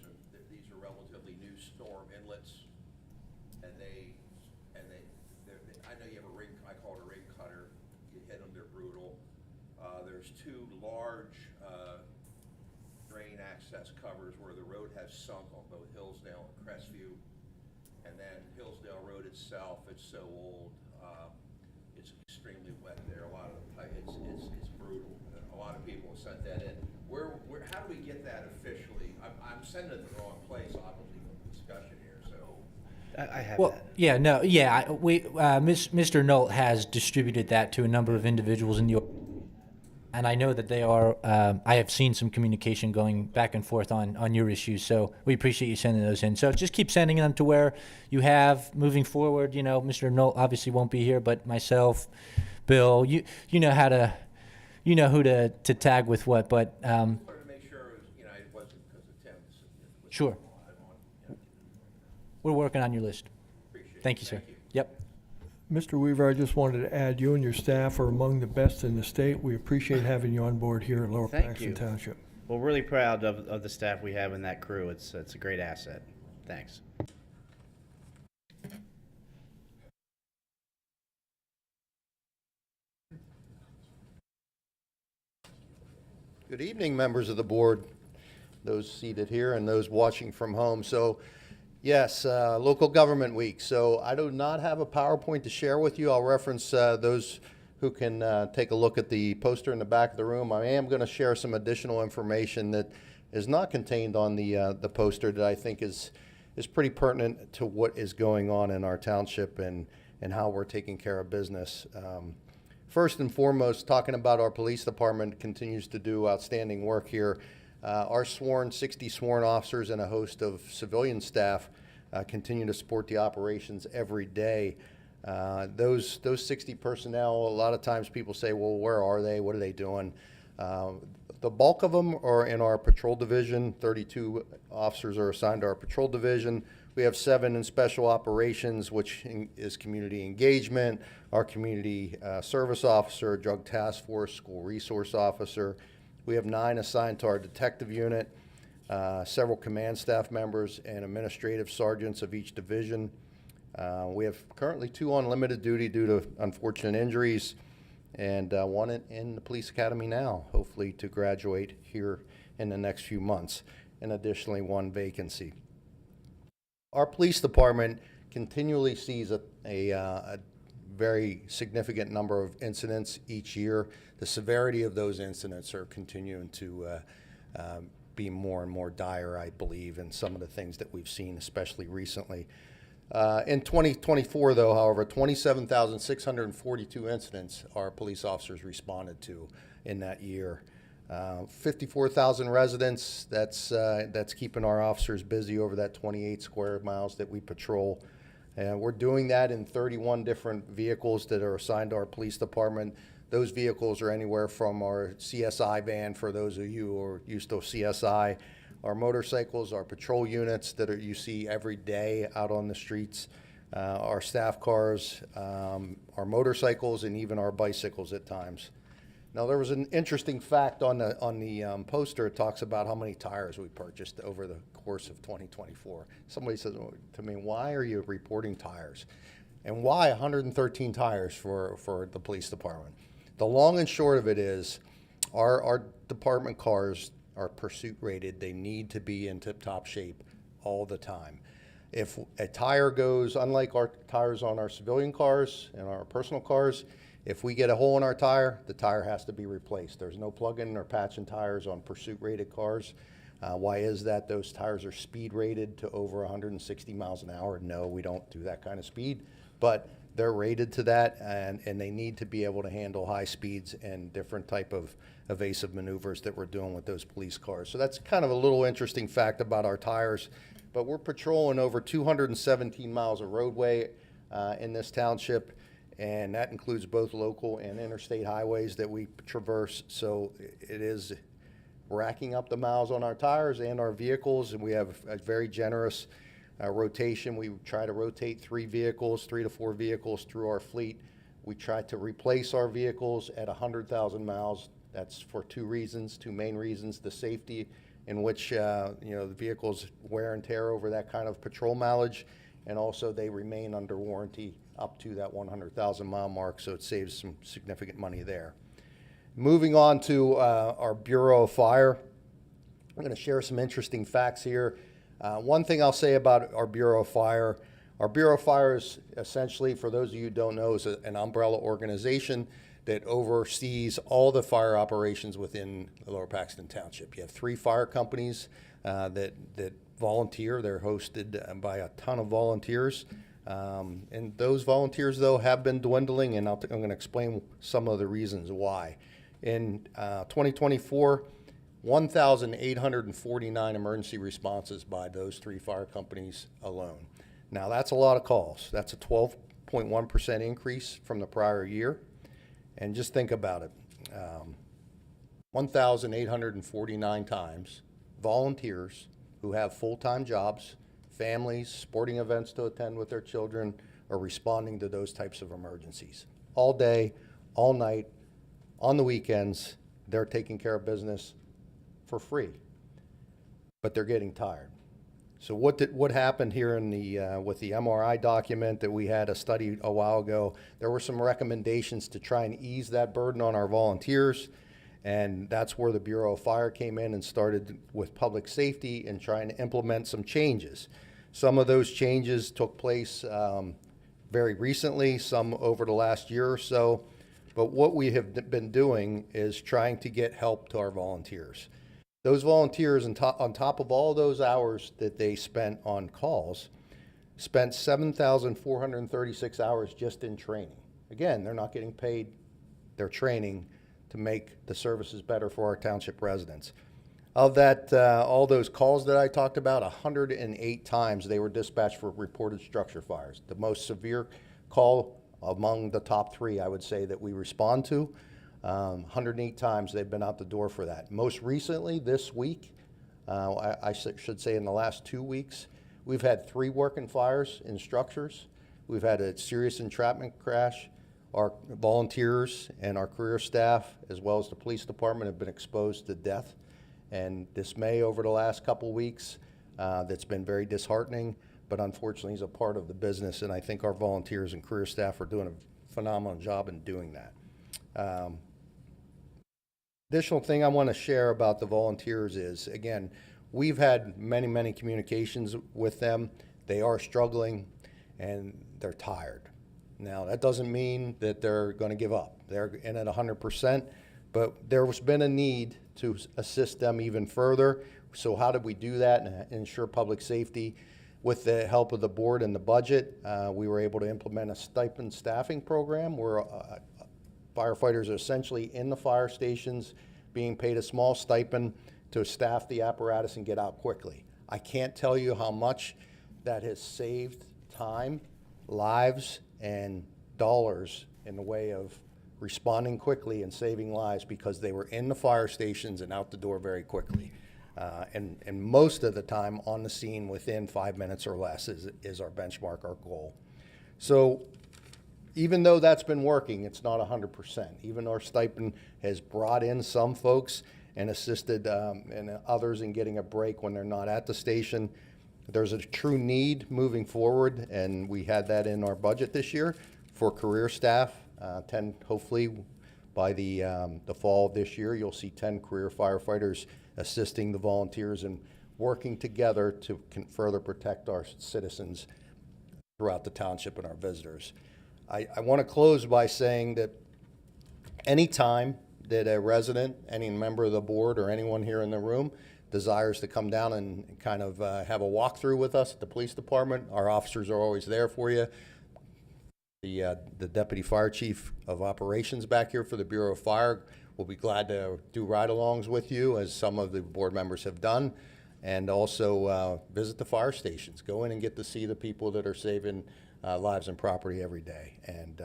these are relatively new storm inlets, and I know you have a ring, I call it a ring cutter. You hit them, they're brutal. There's 2 large drain access covers where the road has sunk on both Hillsdale and Crestview. And then Hillsdale Road itself, it's so old, it's extremely wet there. A lot of the pipe, it's brutal. A lot of people have sent that in. How do we get that officially? I'm sending it to the wrong place, obviously, for the discussion here, so. I have Well, that. yeah, no, yeah, Mr. Nolt has distributed that to a number of individuals in the, and I know that they are, I have seen some communication going back and forth on your issues, so we appreciate you sending those in. So just keep sending them to where you have, moving forward, Mr. Nolt obviously won't be here, but myself, Bill, you know how to, you know who to tag with what, but, I wanted to make sure it wasn't because of Tim. Sure. We're working on your list. Appreciate it. Thank you, sir. Thank you. Yep. Mr. Weaver, I just wanted to add, you and your staff are among the best in the state. We appreciate having you on board here at Lower Thank Paxton you. Township. Well, really proud of the staff we have in that crew. It's a great asset. Thanks. Good evening, members of the board, those seated here and those watching from home. So, yes, local government week. So I do not have a PowerPoint to share with you. I'll reference those who can take a look at the poster in the back of the room. I am going to share some additional information that is not contained on the poster that I think is pretty pertinent to what is going on in our township and how we're taking care of business. First and foremost, talking about our police department continues to do outstanding work here. Our 60 sworn officers and a host of civilian staff continue to support the operations every day. Those 60 personnel, a lot of times people say, well, where are they? What are they doing? The bulk of them are in our patrol division. 32 officers are assigned to our patrol division. We have 7 in special operations, which is community engagement, our community service officer, drug task force, school resource officer. We have 9 assigned to our detective unit, several command staff members, and administrative sergeants of each division. We have currently 2 on limited duty due to unfortunate injuries, and 1 in the police academy now, hopefully to graduate here in the next few months, and additionally 1 vacancy. Our police department continually sees a very significant number of incidents each year. The severity of those incidents are continuing to be more and more dire, I believe, in some of the things that we've seen, especially recently. In 2024, though, however, 27,642 incidents our police officers responded to in that year. 54,000 residents, that's keeping our officers busy over that 28 square miles that we patrol. And we're doing that in 31 different vehicles that are assigned to our police department. Those vehicles are anywhere from our CSI van, for those of you who are used to CSI, our motorcycles, our patrol units that you see every day out on the streets, our staff cars, our motorcycles, and even our bicycles at times. Now, there was an interesting fact on the poster. It talks about how many tires we purchased over the course of 2024. Somebody says to me, "Why are you reporting tires? And why 113 tires for the police department?" The long and short of it is our department cars are pursuit rated. They need to be in tip-top shape all the time. If a tire goes, unlike our tires on our civilian cars and our personal cars, if we get a hole in our tire, the tire has to be replaced. There's no plug-in or patching tires on pursuit-rated cars. Why is that? Those tires are speed rated to over 160 miles an hour. No, we don't do that kind of speed, but they're rated to that, and they need to be able to handle high speeds and different type of evasive maneuvers that we're doing with those police cars. So that's kind of a little interesting fact about our tires. But we're patrolling over 217 miles of roadway in this township, and that includes both local and interstate highways that we traverse. So it is racking up the miles on our tires and our vehicles, and we have a very generous rotation. We try to rotate 3 to 4 vehicles through our fleet. We try to replace our vehicles at 100,000 miles. That's for 2 main reasons: the safety in which the vehicles wear and tear over that kind of patrol mileage, and also they remain under warranty up to that 100,000 mile mark, so it saves some significant money there. Moving on to our Bureau of Fire, I'm going to share some interesting facts here. One thing I'll say about our Bureau of Fire is essentially, for those of you who don't know, is an umbrella organization that oversees all the fire operations within the Lower Paxton Township. You have 3 fire companies that volunteer. They're hosted by a ton of volunteers. And those volunteers, though, have been dwindling, and I'm going to explain some of the reasons why. In 2024, 1,849 emergency responses by those 3 fire companies alone. Now, that's a lot of calls. That's a 12.1% increase from the prior year. And just think about it. 1,849 times volunteers who have full-time jobs, families, sporting events to attend with their children, are responding to those types of emergencies. All day, all night, on the weekends, they're taking care of business for free, but they're getting tired. So what happened here in the with the MRI document that we had a study a while ago? There were some recommendations to try and ease that burden on our volunteers, and that's where the Bureau of Fire came in and started with public safety and trying to implement some changes. Some of those changes took place very recently, some over the last year or so, but what we have been doing is trying to get help to our volunteers. Those volunteers, on top of all those hours that they spent on calls, spent 7,436 hours just in training. Again, they're not getting paid. They're training to make the services better for our township residents. Of that, all those calls that I talked about, 108 times they were dispatched for reported structure fires. The most severe call among the top 3, I would say, that we respond to. 108 times they've been out the door for that. Most recently, this week, I should say in the last 2 weeks, we've had 3 working fires in structures. We've had a serious entrapment crash. Our volunteers and our career staff, as well as the police department, have been exposed to death and dismay over the last couple weeks. That's been very disheartening, but unfortunately is a part of the business, and I think our volunteers and career staff are doing a phenomenal job in doing that. Additional thing I want to share about the volunteers is, again, we've had many communications with them. They are struggling and they're tired. Now, that doesn't mean that they're going to give up. They're in at 100%, but there's been a need to assist them even further. So how did we do that and ensure public safety? With the help of the board and the budget, we were able to implement a stipend staffing program where firefighters are essentially in the fire stations being paid a small stipend to staff the apparatus and get out quickly. I can't tell you how much that has saved time, lives, and dollars in the way of responding quickly and saving lives because they were in the fire stations and out the door very quickly. And most of the time on the scene within 5 minutes or less is our benchmark, our goal. So even though that's been working, it's not 100%. Even our stipend has brought in some folks and assisted and others in getting a break when they're not at the station. There's a true need moving forward, and we had that in our budget this year for career staff. 10, hopefully by the fall of this year, you'll see 10 career firefighters assisting the volunteers and working together to further protect our citizens throughout the township and our visitors. I want to close by saying that anytime that a resident, any member of the board, or anyone here in the room desires to come down and kind of have a walkthrough with us at the police department, our officers are always there for you. The Deputy Fire Chief of Operations back here for the Bureau of Fire will be glad to do ride-alongs with you, as some of the board members have done, and also visit the fire stations. Go in and get to see the people that are saving lives and property every day. And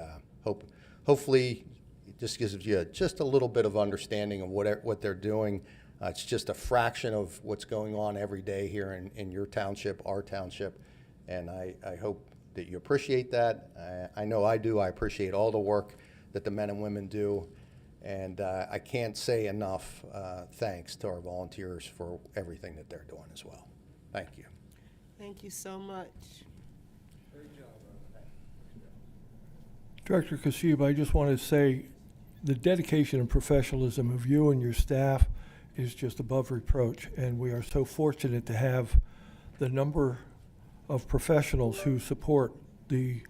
hopefully it just gives you just a little bit of understanding of what they're doing. It's just a fraction of what's going on every day here in your township, our township, and I hope that you appreciate that. I know I do. I appreciate all the work that the men and women do, and I can't say enough thanks to our volunteers for everything that they're doing as well. Thank you. Thank you so much. Director Kashiba, I just want to say the dedication and professionalism of you and your staff is just above reproach, and we are so fortunate to have the number of professionals who support the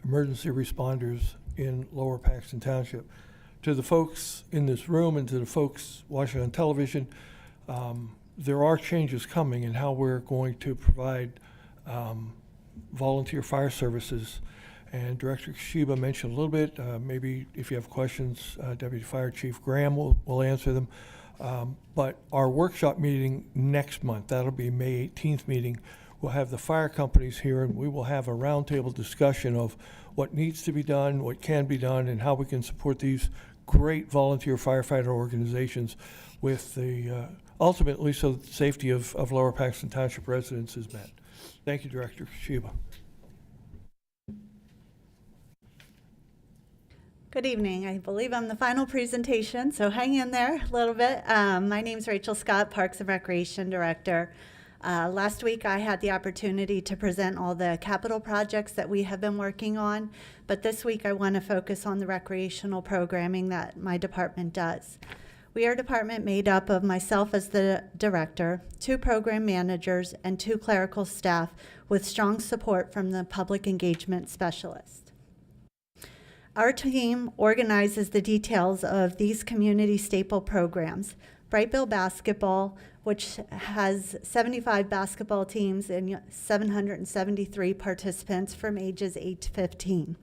emergency responders in Lower Paxton Township. To the folks in this room and to the folks watching on television, there are changes coming in how we're going to provide volunteer fire services. And Director Kashiba mentioned a little bit, maybe if you have questions, Deputy Fire Chief Graham will answer them. But our workshop meeting next month, that'll be May 18th meeting, we'll have the fire companies here, and we will have a roundtable discussion of what needs to be done, what can be done, and how we can support these great volunteer firefighter organizations with the, ultimately, so that the safety of Lower Paxton Township residents is met. Thank you, Director Kashiba. Good evening. I believe I'm the final presentation, so hang in there a little bit. My name is Rachel Scott, Parks and Recreation Director. Last week I had the opportunity to present all the capital projects that we have been working on, but this week I want to focus on the recreational programming that my department does. We are a department made up of myself as the director, 2 program managers, and 2 clerical staff with strong support from the public engagement specialist. Our team organizes the details of these community staple programs. Brightville Basketball, which has 75 basketball teams and 773 participants from ages 8 to 15.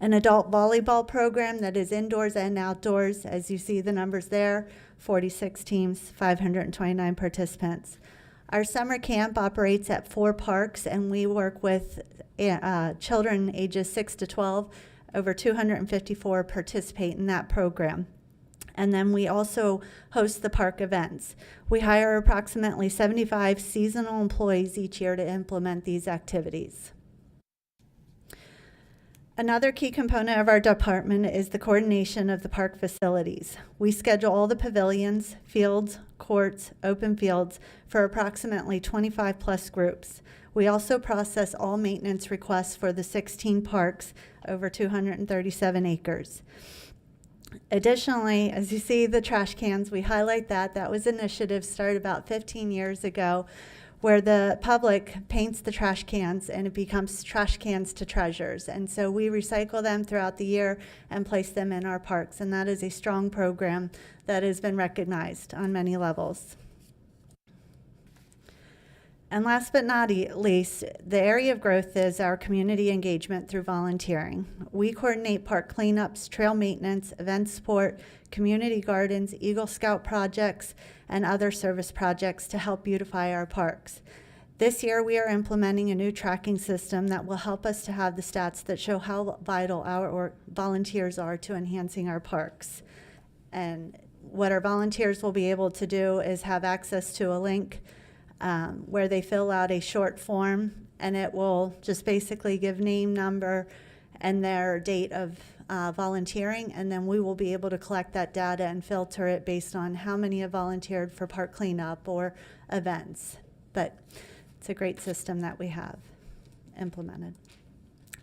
An adult volleyball program that is indoors and outdoors, as you see the numbers there, 46 teams, 529 participants. Our summer camp operates at 4 parks, and we work with children ages 6 to 12. Over 254 participate in that program. And then we also host the park events. We hire approximately 75 seasonal employees each year to implement these activities. Another key component of our department is the coordination of the park facilities. We schedule all the pavilions, fields, courts, open fields for approximately 25 plus groups. We also process all maintenance requests for the 16 parks, over 237 acres. Additionally, as you see the trash cans, we highlight that. That was an initiative started about 15 years ago where the public paints the trash cans and it becomes trash cans to treasures. And so we recycle them throughout the year and place them in our parks. And that is a strong program that has been recognized on many levels. And last but not least, the area of growth is our community engagement through volunteering. We coordinate park cleanups, trail maintenance, event support, community gardens, Eagle Scout projects, and other service projects to help beautify our parks. This year, we are implementing a new tracking system that will help us to have the stats that show how vital our volunteers are to enhancing our parks. And what our volunteers will be able to do is have access to a link where they fill out a short form, and it will just basically give name, number, and their date of volunteering, and then we will be able to collect that data and filter it based on how many have volunteered for park cleanup or events. But it's a great system that we have implemented.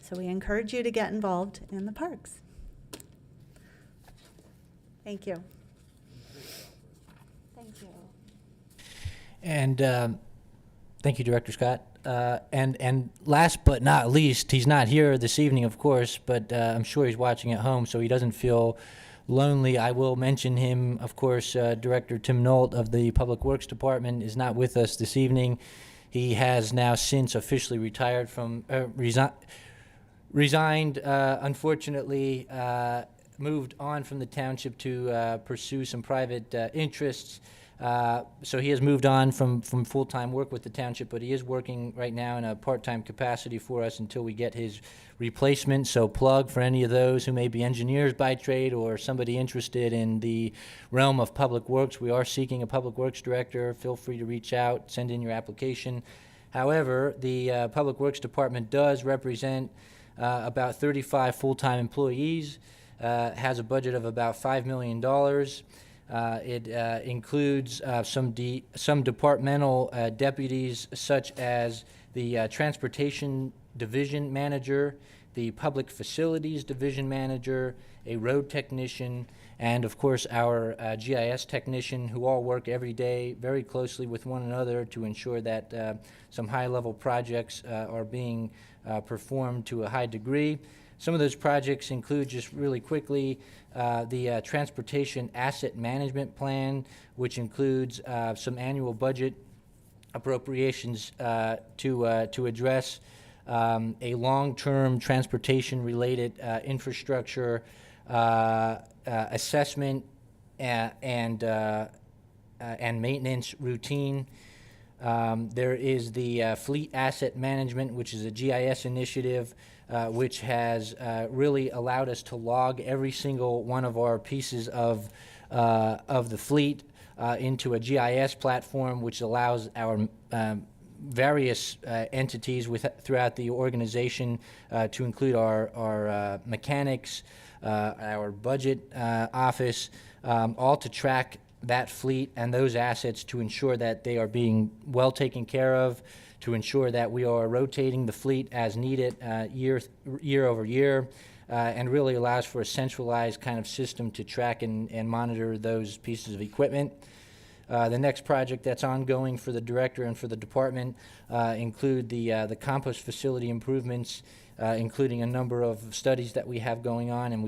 So we encourage you to get involved in the parks. Thank you. Thank you. And thank you, Director Scott. And last but not least, he's not here this evening, of course, but I'm sure he's watching at home, so he doesn't feel lonely. I will mention him, of course. Director Tim Nolt of the Public Works Department is not with us this evening. He has now since officially retired from, resigned, unfortunately, moved on from the township to pursue some private interests. So he has moved on from full-time work with the township, but he is working right now in a part-time capacity for us until we get his replacement. So plug for any of those who may be engineers by trade or somebody interested in the realm of public works. We are seeking a public works director. Feel free to reach out, send in your application. However, the Public Works Department does represent about 35 full-time employees, has a budget of about $5 million. It includes some departmental deputies, such as the Transportation Division Manager, the Public Facilities Division Manager, a road technician, and of course our GIS technician, who all work every day very closely with one another to ensure that some high-level projects are being performed to a high degree. Some of those projects include, just really quickly, the Transportation Asset Management Plan, which includes some annual budget appropriations to address a long-term transportation-related infrastructure assessment and maintenance routine. There is the Fleet Asset Management, which is a GIS initiative, which has really allowed us to log every single one of our pieces of the fleet into a GIS platform, which allows our various entities throughout the organization to include our mechanics, our budget office, all to track that fleet and those assets to ensure that they are being well taken care of, to ensure that we are rotating the fleet as needed year over year, and really allows for a centralized kind of system to track and monitor those pieces of equipment. The next project that's ongoing for the director and for the department include the compost facility improvements, including a number of studies that we have going on, and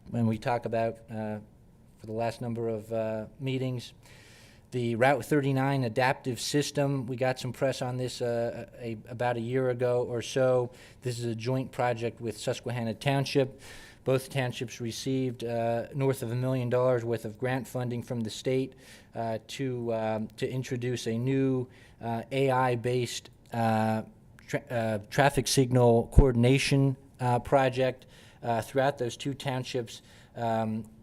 when we talk about for the last number of meetings. The Route 39 adaptive system, we got some press on this about a year ago or so. This is a joint project with Susquehanna Township. Both townships received north of $1 million worth of grant funding from the state to introduce a new AI-based traffic signal coordination project throughout those two townships.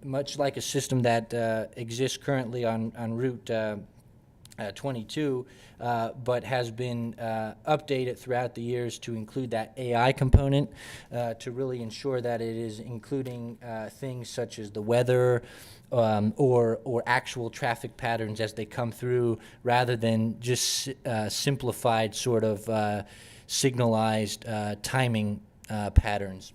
Much like a system that exists currently on Route 22, but has been updated throughout the years to include that AI component to really ensure that it is including things such as the weather or actual traffic patterns as they come through, rather than just simplified sort of signalized timing patterns.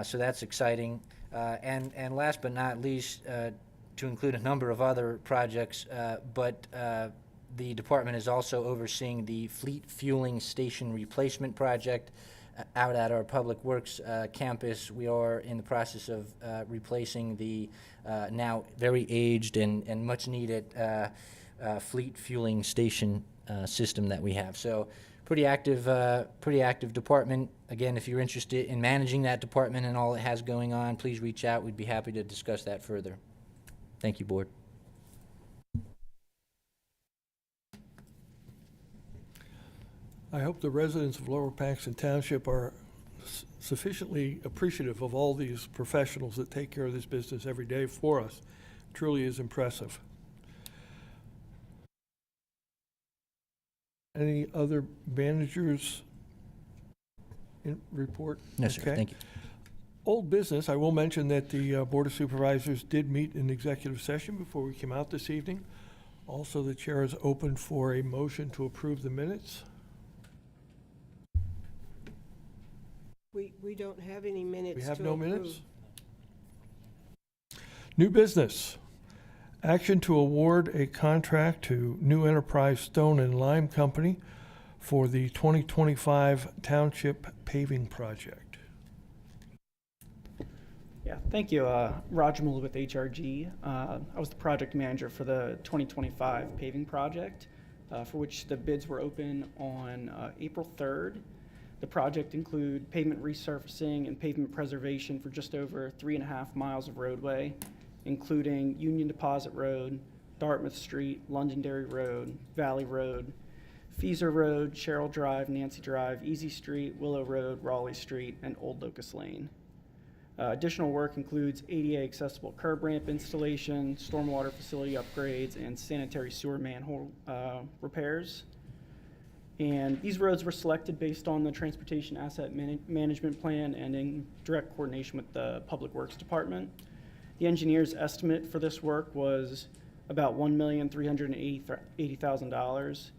So that's exciting. And last but not least, to include a number of other projects, but the department is also overseeing the fleet fueling station replacement project out at our Public Works campus. We are in the process of replacing the now very aged and much needed fleet fueling station system that we have. So pretty active department. Again, if you're interested in managing that department and all it has going on, please reach out. We'd be happy to discuss that further. Thank you, Board. I hope the residents of Lower Paxton Township are sufficiently appreciative of all these professionals that take care of this business every day for us. Truly is impressive. Any other managers report? No, sir. Okay. Thank you. Old business, I will mention that the Board of Supervisors did meet in executive session before we came out this evening. Also, the chair is open for a motion to approve the minutes. We don't have any minutes We to have approve. no minutes? New business. Action to award a contract to New Enterprise Stone and Lime Company for the 2025 Township paving project. Yeah, thank you. Roger Muller with HRG. I was the project manager for the 2025 paving project, for which the bids were open on April 3rd. The project include pavement resurfacing and pavement preservation for just over 3.5 miles of roadway, including Union Deposit Road, Dartmouth Street, Londonderry Road, Valley Road, Feezer Road, Sherrill Drive, Nancy Drive, Easy Street, Willow Road, Raleigh Street, and Old Locust Lane. Additional work includes ADA accessible curb ramp installation, stormwater facility upgrades, and sanitary sewer manhole repairs. And these roads were selected based on the Transportation Asset Management Plan and in direct coordination with the Public Works Department. The engineer's estimate for this work was about $1,380,000.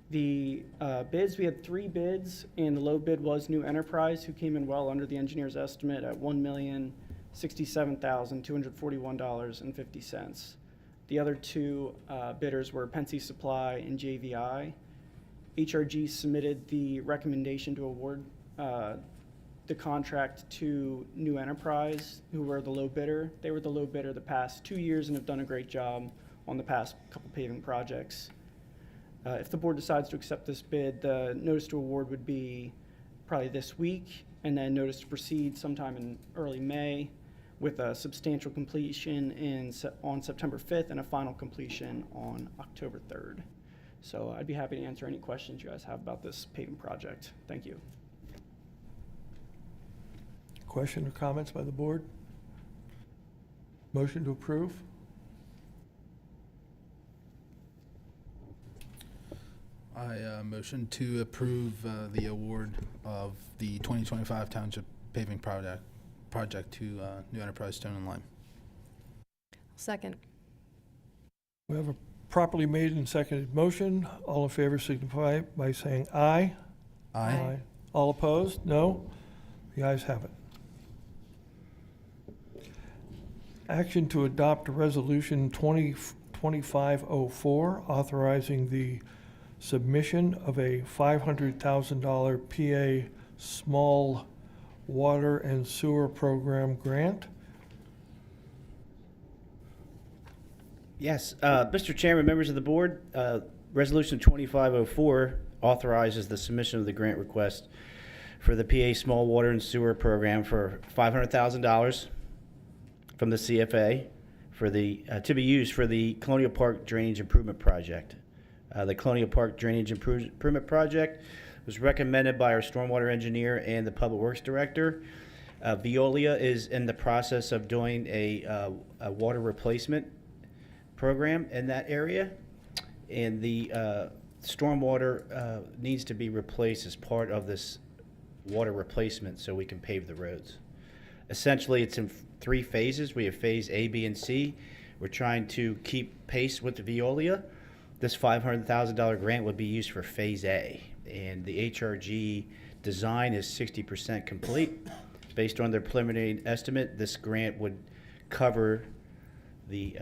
The bids, we had 3 bids, and the low bid was New Enterprise, who came in well under the engineer's estimate at $1,067,241.50. The other 2 bidders were Pensy Supply and JVI. HRG submitted the recommendation to award the contract to New Enterprise, who were the low bidder. They were the low bidder the past 2 years and have done a great job on the past couple paving projects. If the board decides to accept this bid, the notice to award would be probably this week, and then notice to proceed sometime in early May, with a substantial completion on September 5th and a final completion on October 3rd. So I'd be happy to answer any questions you guys have about this paving project. Thank you. Question or comments by the board? Motion to approve? I motion to approve the award of the 2025 Township paving project to New Enterprise Stone and Lime. Second. We have a properly made and seconded motion. All in favor signify by saying aye. Aye. All opposed? No? The ayes have it. Action to adopt Resolution 2025-04, authorizing the submission of a $500,000 PA Small Water and Sewer Program grant. Yes, Mr. Chairman, members of the board, Resolution 2504 authorizes the submission of the grant request for the PA Small Water and Sewer Program for $500,000 from the CFA for the to be used for the Colonial Park Drainage Improvement Project. The Colonial Park Drainage Improvement Project was recommended by our stormwater engineer and the Public Works Director. Veolia is in the process of doing a water replacement program in that area, and the stormwater needs to be replaced as part of this water replacement so we can pave the roads. Essentially, it's in 3 phases. We have phase A, B, and C. We're trying to keep pace with the Veolia. This $500,000 grant would be used for phase A, and the HRG design is 60% complete. Based on their preliminary estimate, this grant would cover the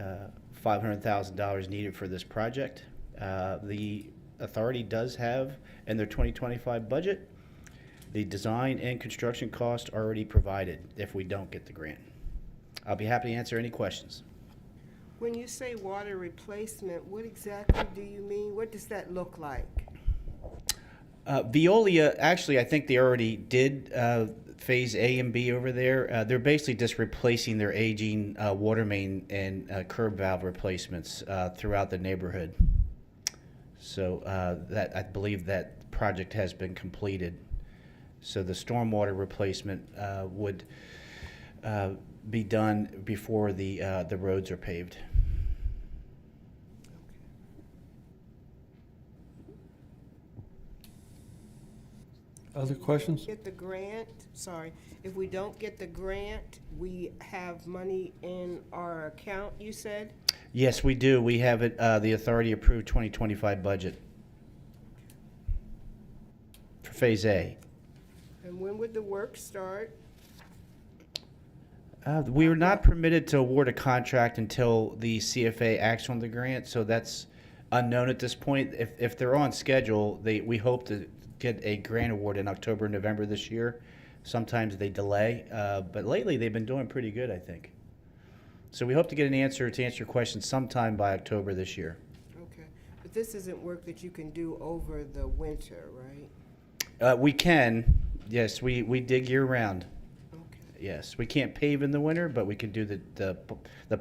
$500,000 needed for this project. The authority does have in their 2025 budget the design and construction cost already provided if we don't get the grant. I'll be happy to answer any questions. When you say water replacement, what exactly do you mean? What does that look like? Veolia, actually, I think they already did phase A and B over there. They're basically just replacing their aging water main and curb valve replacements throughout the neighborhood. So that I believe that project has been completed. So the stormwater replacement would be done before the roads are paved. Other questions? Get the grant, sorry, if we don't get the grant, we have money in our account, you said? Yes, we do. We have it. The authority approved 2025 budget for Phase A. And when would the work start? We were not permitted to award a contract until the CFA acts on the grant, so that's unknown at this point. If they're on schedule, we hope to get a grant award in October, November this year. Sometimes they delay, but lately they've been doing pretty good, I think. So we hope to get an answer to answer your question sometime by October this year. Okay, but this isn't work that you can do over the winter, right? We can, yes, we dig year round. Okay, Yes, we can't pave in the winter, but we can do the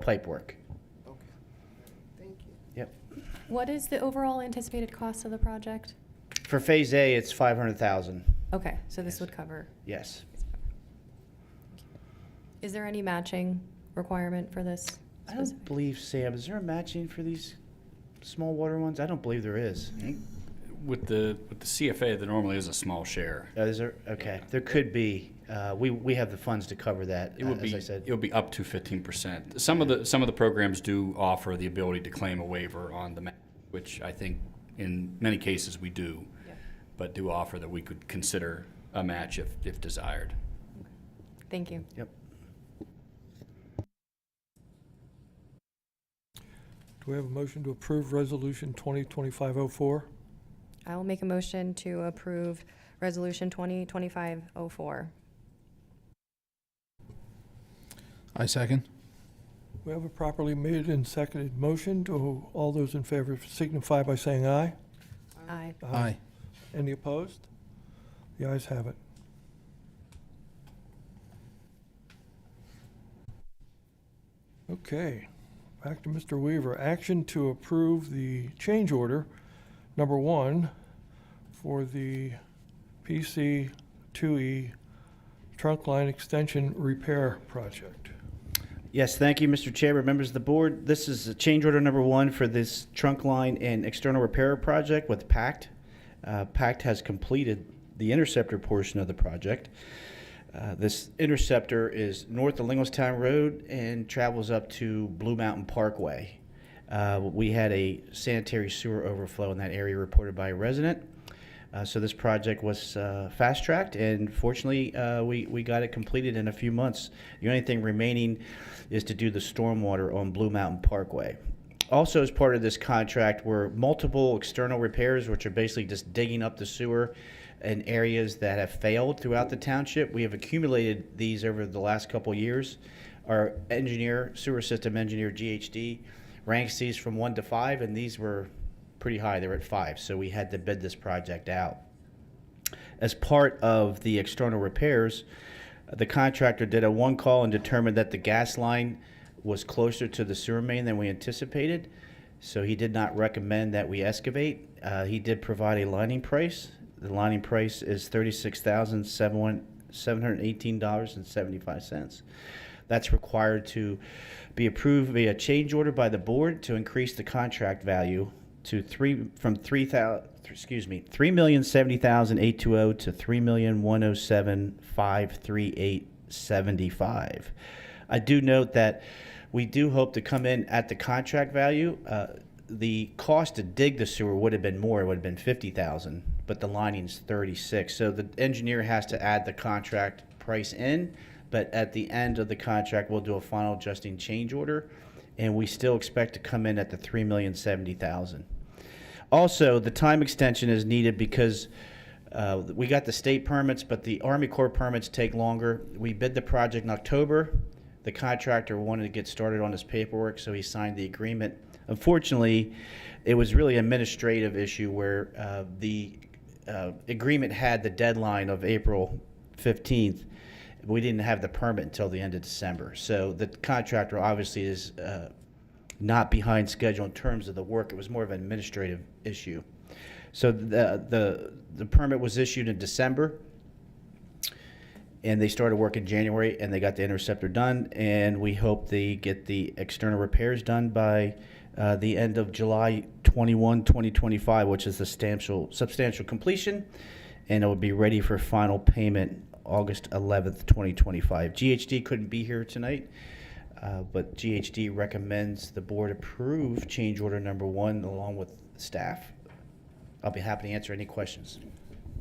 pipe work. okay, thank you. Yep. What is the overall anticipated cost of the project? For Phase A, it's 500,000. Okay, so this would cover. Yes. Is there any matching requirement for this? I don't believe, Sam, is there a matching for these small water ones? I don't believe there is. With the CFA, there normally is a small share. Is there? Okay, there could be. We have the funds to cover that. It would as be I said. it would be up to 15%. Some of the programs do offer the ability to claim a waiver on the match, which I think in many cases we do, but do offer that we could consider a match if desired. Thank you. Yep. Do we have a motion to approve Resolution 2025-04? I will make a motion to approve Resolution 2025-04. I second. We have a properly made and seconded motion. Do all those in favor signify by saying aye? Aye. Aye. Any opposed? The ayes have it. Okay, back to Mr. Weaver. Action to approve the change order number 1 for the PC 2E trunk line extension repair project. Yes, thank you, Mr. Chairman, members of the board. This is a change order number 1 for this trunk line and external repair project with PACT. PACT has completed the interceptor portion of the project. This interceptor is north of Linglestown Road and travels up to Blue Mountain Parkway. We had a sanitary sewer overflow in that area reported by a resident. So this project was fast-tracked, and fortunately, we got it completed in a few months. The only thing remaining is to do the stormwater on Blue Mountain Parkway. Also, as part of this contract were multiple external repairs, which are basically just digging up the sewer in areas that have failed throughout the township. We have accumulated these over the last couple years. Our engineer, sewer system engineer, GHD, ranks these from 1 to 5, and these were pretty high. They were at 5, so we had to bid this project out. As part of the external repairs, the contractor did a one-call and determined that the gas line was closer to the sewer main than we anticipated, so he did not recommend that we excavate. He did provide a lining price. The lining price is $36,718.75. That's required to be approved via change order by the board to increase the contract value to $3,070,820 to $3,107,538.75. I do note that we do hope to come in at the contract value. The cost to dig the sewer would have been more; it would have been $50,000, but the lining's $36,000. So the engineer has to add the contract price in, but at the end of the contract, we'll do a final adjusting change order, and we still expect to come in at the $3,070,000. Also, the time extension is needed because we got the state permits, but the Army Corps permits take longer. We bid the project in October. The contractor wanted to get started on his paperwork, so he signed the agreement. Unfortunately, it was really an administrative issue where the agreement had the deadline of April 15th. We didn't have the permit until the end of December. So the contractor obviously is not behind schedule in terms of the work. It was more of an administrative issue. So the permit was issued in December, and they started work in January, and they got the interceptor done, and we hope they get the external repairs done by the end of July 21, 2025, which is a substantial completion, and it will be ready for final payment August 11th, 2025. GHD couldn't be here tonight, but GHD recommends the board approve change order number 1 along with staff. I'll be happy to answer any questions.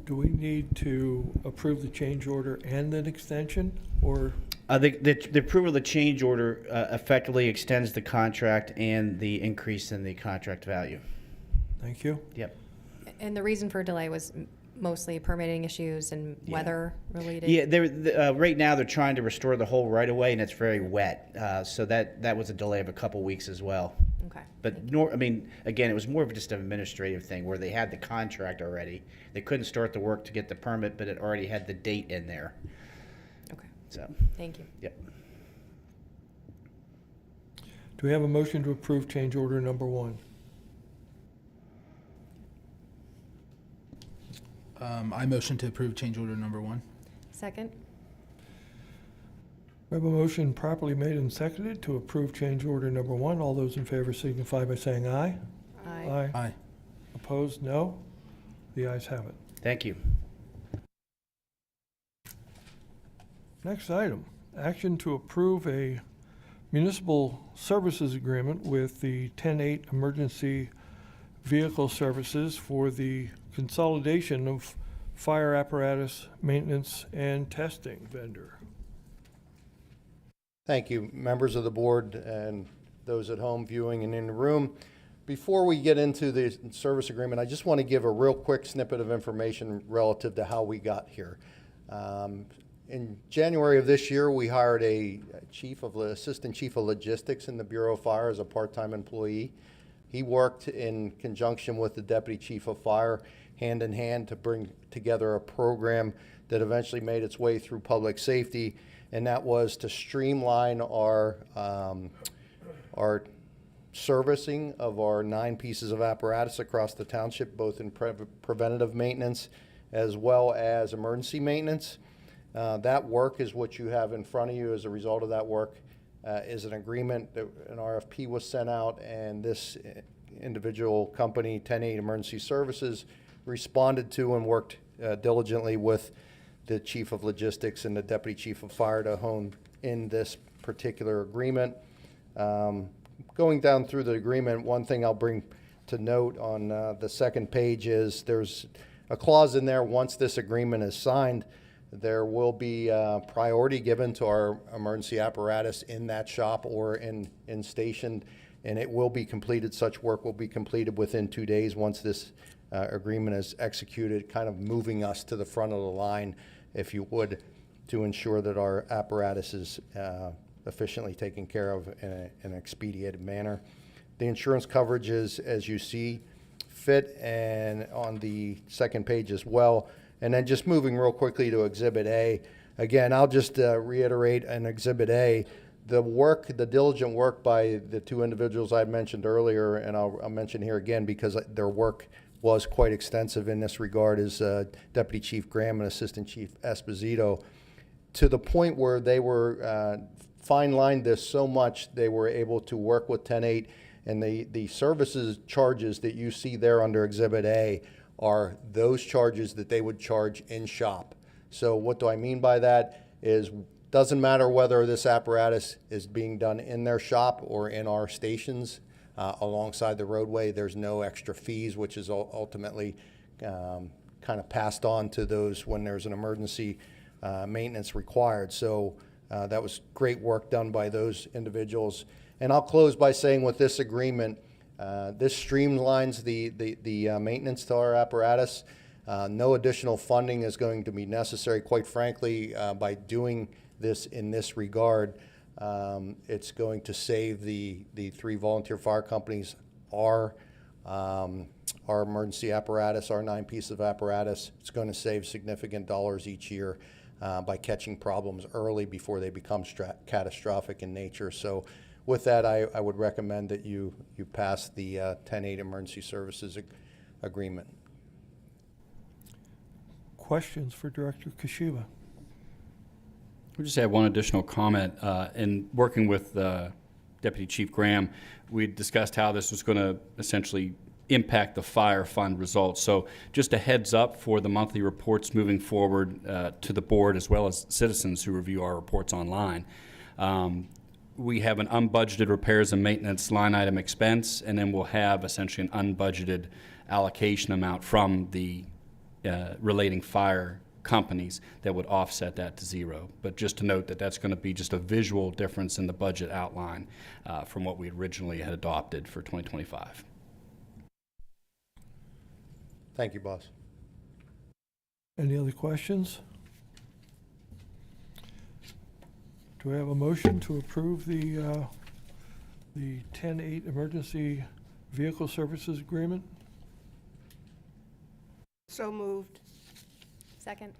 Do we need to approve the change order and an extension, or? The approval of the change order effectively extends the contract and the increase in the contract value. Thank you. Yep. And the reason for delay was mostly permitting issues and weather related? Yeah, right now they're trying to restore the whole right of way, and it's very wet. So that was a delay of a couple weeks as well. Okay. But again, it was more of just an administrative thing where they had the contract already. They couldn't start the work to get the permit, but it already had the date in there. Okay. So. Thank you. Yep. Do we have a motion to approve change order number 1? I motion to approve change order number 1. Second? We have a motion properly made and seconded to approve change order number 1. All those in favor signify by saying aye. Aye. Aye. Opposed, no. The ayes have it. Thank you. Next item, action to approve a municipal services agreement with the 10-8 Emergency Vehicle Services for the consolidation of fire apparatus maintenance and testing vendor. Thank you, members of the board and those at home viewing and in the room. Before we get into the service agreement, I just want to give a real quick snippet of information relative to how we got here. In January of this year, we hired a assistant chief of logistics in the Bureau of Fire as a part-time employee. He worked in conjunction with the deputy chief of fire, hand in hand, to bring together a program that eventually made its way through public safety, and that was to streamline our servicing of our 9 pieces of apparatus across the township, both in preventative maintenance as well as emergency maintenance. That work is what you have in front of you. As a result of that work is an agreement that an RFP was sent out, and this individual company, 10-8 Emergency Services, responded to and worked diligently with the chief of logistics and the deputy chief of fire to hone in this particular agreement. Going down through the agreement, one thing I'll bring to note on the second page is there's a clause in there: once this agreement is signed, there will be priority given to our emergency apparatus in that shop or in station, and it will be completed. Such work will be completed within 2 days once this agreement is executed, kind of moving us to the front of the line, if you would, to ensure that our apparatus is efficiently taken care of in an expedited manner. The insurance coverage is, as you see fit, and on the second page as well. And then just moving real quickly to Exhibit A. Again, I'll just reiterate in Exhibit A, the diligent work by the 2 individuals I mentioned earlier, and I'll mention here again because their work was quite extensive in this regard, is Deputy Chief Graham and Assistant Chief Esposito, to the point where they were fine-lined this so much they were able to work with 10-8, and the services charges that you see there under Exhibit A are those charges that they would charge in shop. So what do I mean by that is, doesn't matter whether this apparatus is being done in their shop or in our stations alongside the roadway. There's no extra fees, which is ultimately kind of passed on to those when there's an emergency maintenance required. So that was great work done by those individuals. And I'll close by saying, with this agreement, this streamlines the maintenance to our apparatus. No additional funding is going to be necessary, quite frankly, by doing this in this regard. It's going to save the three volunteer fire companies our emergency apparatus, our 9 pieces of apparatus. It's going to save significant dollars each year by catching problems early before they become catastrophic in nature. So with that, I would recommend that you pass the 10-8 emergency services agreement. Questions for Director Kashiba? We just had one additional comment. In working with Deputy Chief Graham, we discussed how this was going to essentially impact the fire fund results. So just a heads up for the monthly reports moving forward to the board, as well as citizens who review our reports online. We have an unbudgeted repairs and maintenance line item expense, and then we'll have essentially an unbudgeted allocation amount from the relating fire companies that would offset that to zero. But just to note that that's going to be just a visual difference in the budget outline from what we originally had adopted for 2025. Thank you, boss. Any other questions? Do we have a motion to approve the 10-8 emergency vehicle services agreement? So moved. Second.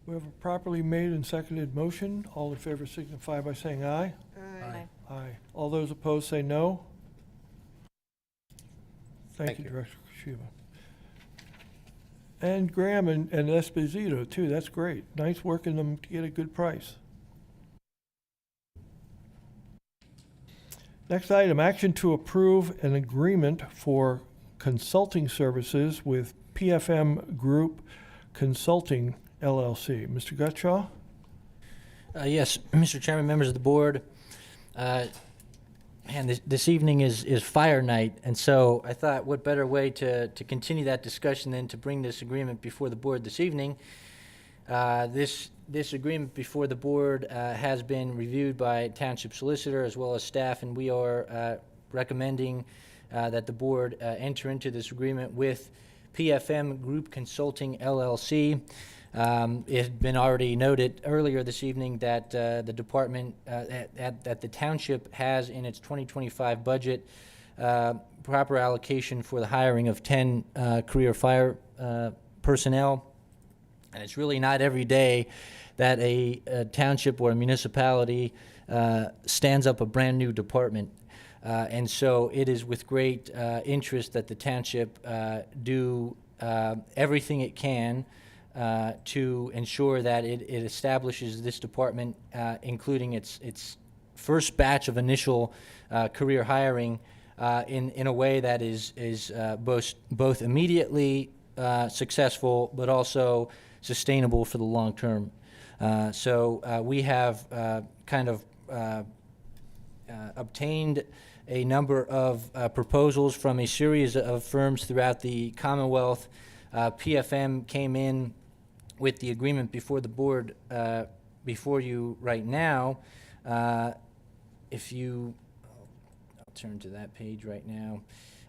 We have a properly made and seconded motion. All in favor signify by saying aye. Aye. Aye. All those opposed say no. Thank you, you. Director Kashiba. And Graham and Esposito, too. That's great. Nice working them to get a good price. Next item, action to approve an agreement for consulting services with PFM Group Consulting, LLC. Mr. Gutschall? Yes, Mr. Chairman, members of the board. Man, this evening is fire night, and so I thought what better way to continue that discussion than to bring this agreement before the board this evening. This agreement before the board has been reviewed by Township Solicitor as well as staff, and we are recommending that the board enter into this agreement with PFM Group Consulting, LLC. It had been already noted earlier this evening that the department, that the township has in its 2025 budget proper allocation for the hiring of 10 career fire personnel. And it's really not every day that a township or a municipality stands up a brand new department. And so it is with great interest that the township do everything it can to ensure that it establishes this department, including its first batch of initial career hiring, in a way that is both immediately successful, but also sustainable for the long term. So we have obtained a number of proposals from a series of firms throughout the Commonwealth. PFM came in with the agreement before the board, before you right now. I'll turn to that page right now.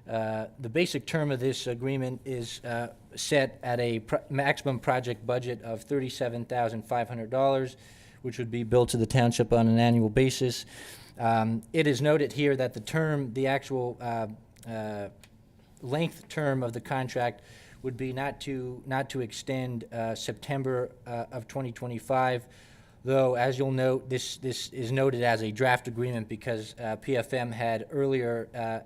The basic term of this agreement is set at a maximum project budget of $37,500, which would be billed to the township on an annual basis. It is noted here that the term, the actual length term of the contract would be not to extend September of 2025, though, as you'll note, this is noted as a draft agreement because PFM had earlier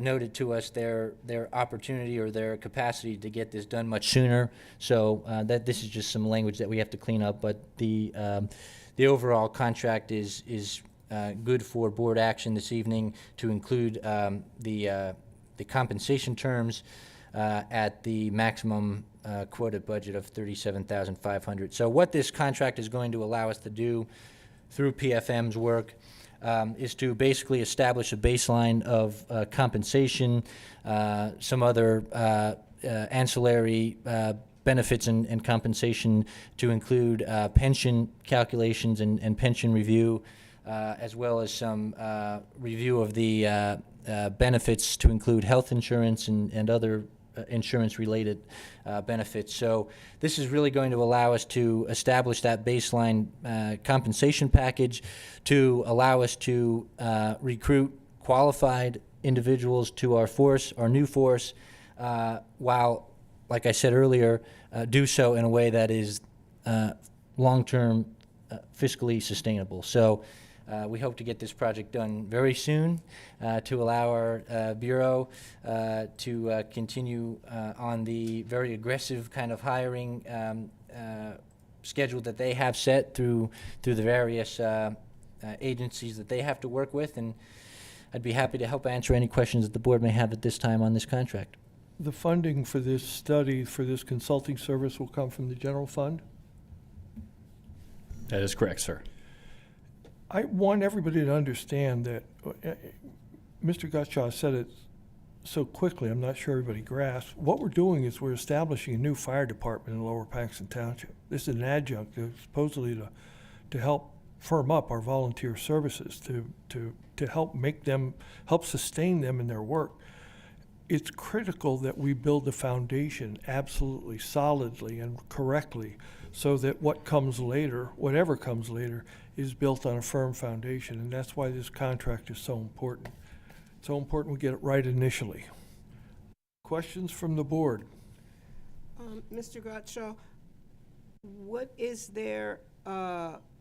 noted to us their opportunity or their capacity to get this done much sooner. So that this is just some language that we have to clean up, but the overall contract is good for board action this evening to include the compensation terms at the maximum quoted budget of $37,500. So what this contract is going to allow us to do through PFM's work is to basically establish a baseline of compensation, some other ancillary benefits and compensation to include pension calculations and pension review, as well as some review of the benefits to include health insurance and other insurance-related benefits. So this is really going to allow us to establish that baseline compensation package to allow us to recruit qualified individuals to our force, our new force, while, like I said earlier, do so in a way that is long-term fiscally sustainable. So we hope to get this project done very soon to allow our Bureau to continue on the very aggressive kind of hiring schedule that they have set through the various agencies that they have to work with. And I'd be happy to help answer any questions that the board may have at this time on this contract. The funding for this study, for this consulting service, will come from the general fund? That is correct, sir. I want everybody to understand that Mr. Gutschall said it so quickly, I'm not sure everybody grasps. What we're doing is we're establishing a new fire department in Lower Paxton Township. This is an adjunct supposedly to help firm up our volunteer services, to help sustain them in their work. It's critical that we build the foundation absolutely solidly and correctly so that what comes later, whatever comes later, is built on a firm foundation. And that's why this contract is so important. It's so important we get it right initially. Questions from the board? Mr. Gottshaw, what is their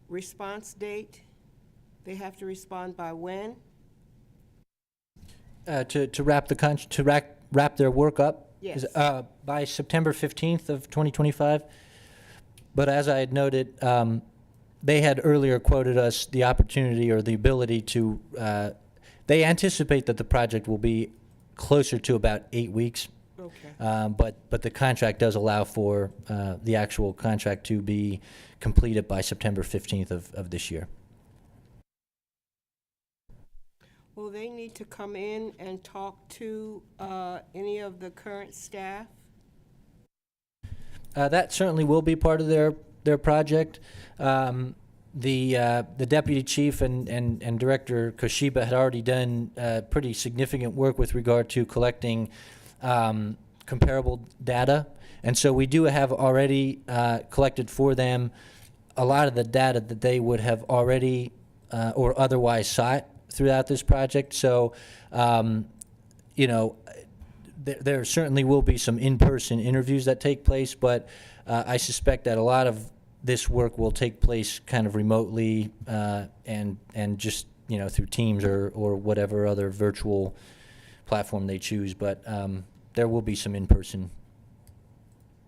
response date? They have to respond by when? To wrap the wrap their work up. Yes. By September 15th of 2025. But as I had noted, they had earlier quoted us the opportunity or the ability to. They anticipate that the project will be closer to about 8 weeks. Okay. But the contract does allow for the actual contract to be completed by September 15th of this year. Will they need to come in and talk to any of the current staff? That certainly will be part of their project. The deputy chief and Director Koshiba had already done pretty significant work with regard to collecting comparable data, and so we do have already collected for them a lot of the data that they would have already or otherwise sought throughout this project. So, there certainly will be some in-person interviews that take place, but I suspect that a lot of this work will take place kind of remotely and just through Teams or whatever other virtual platform they choose. But there will be some in-person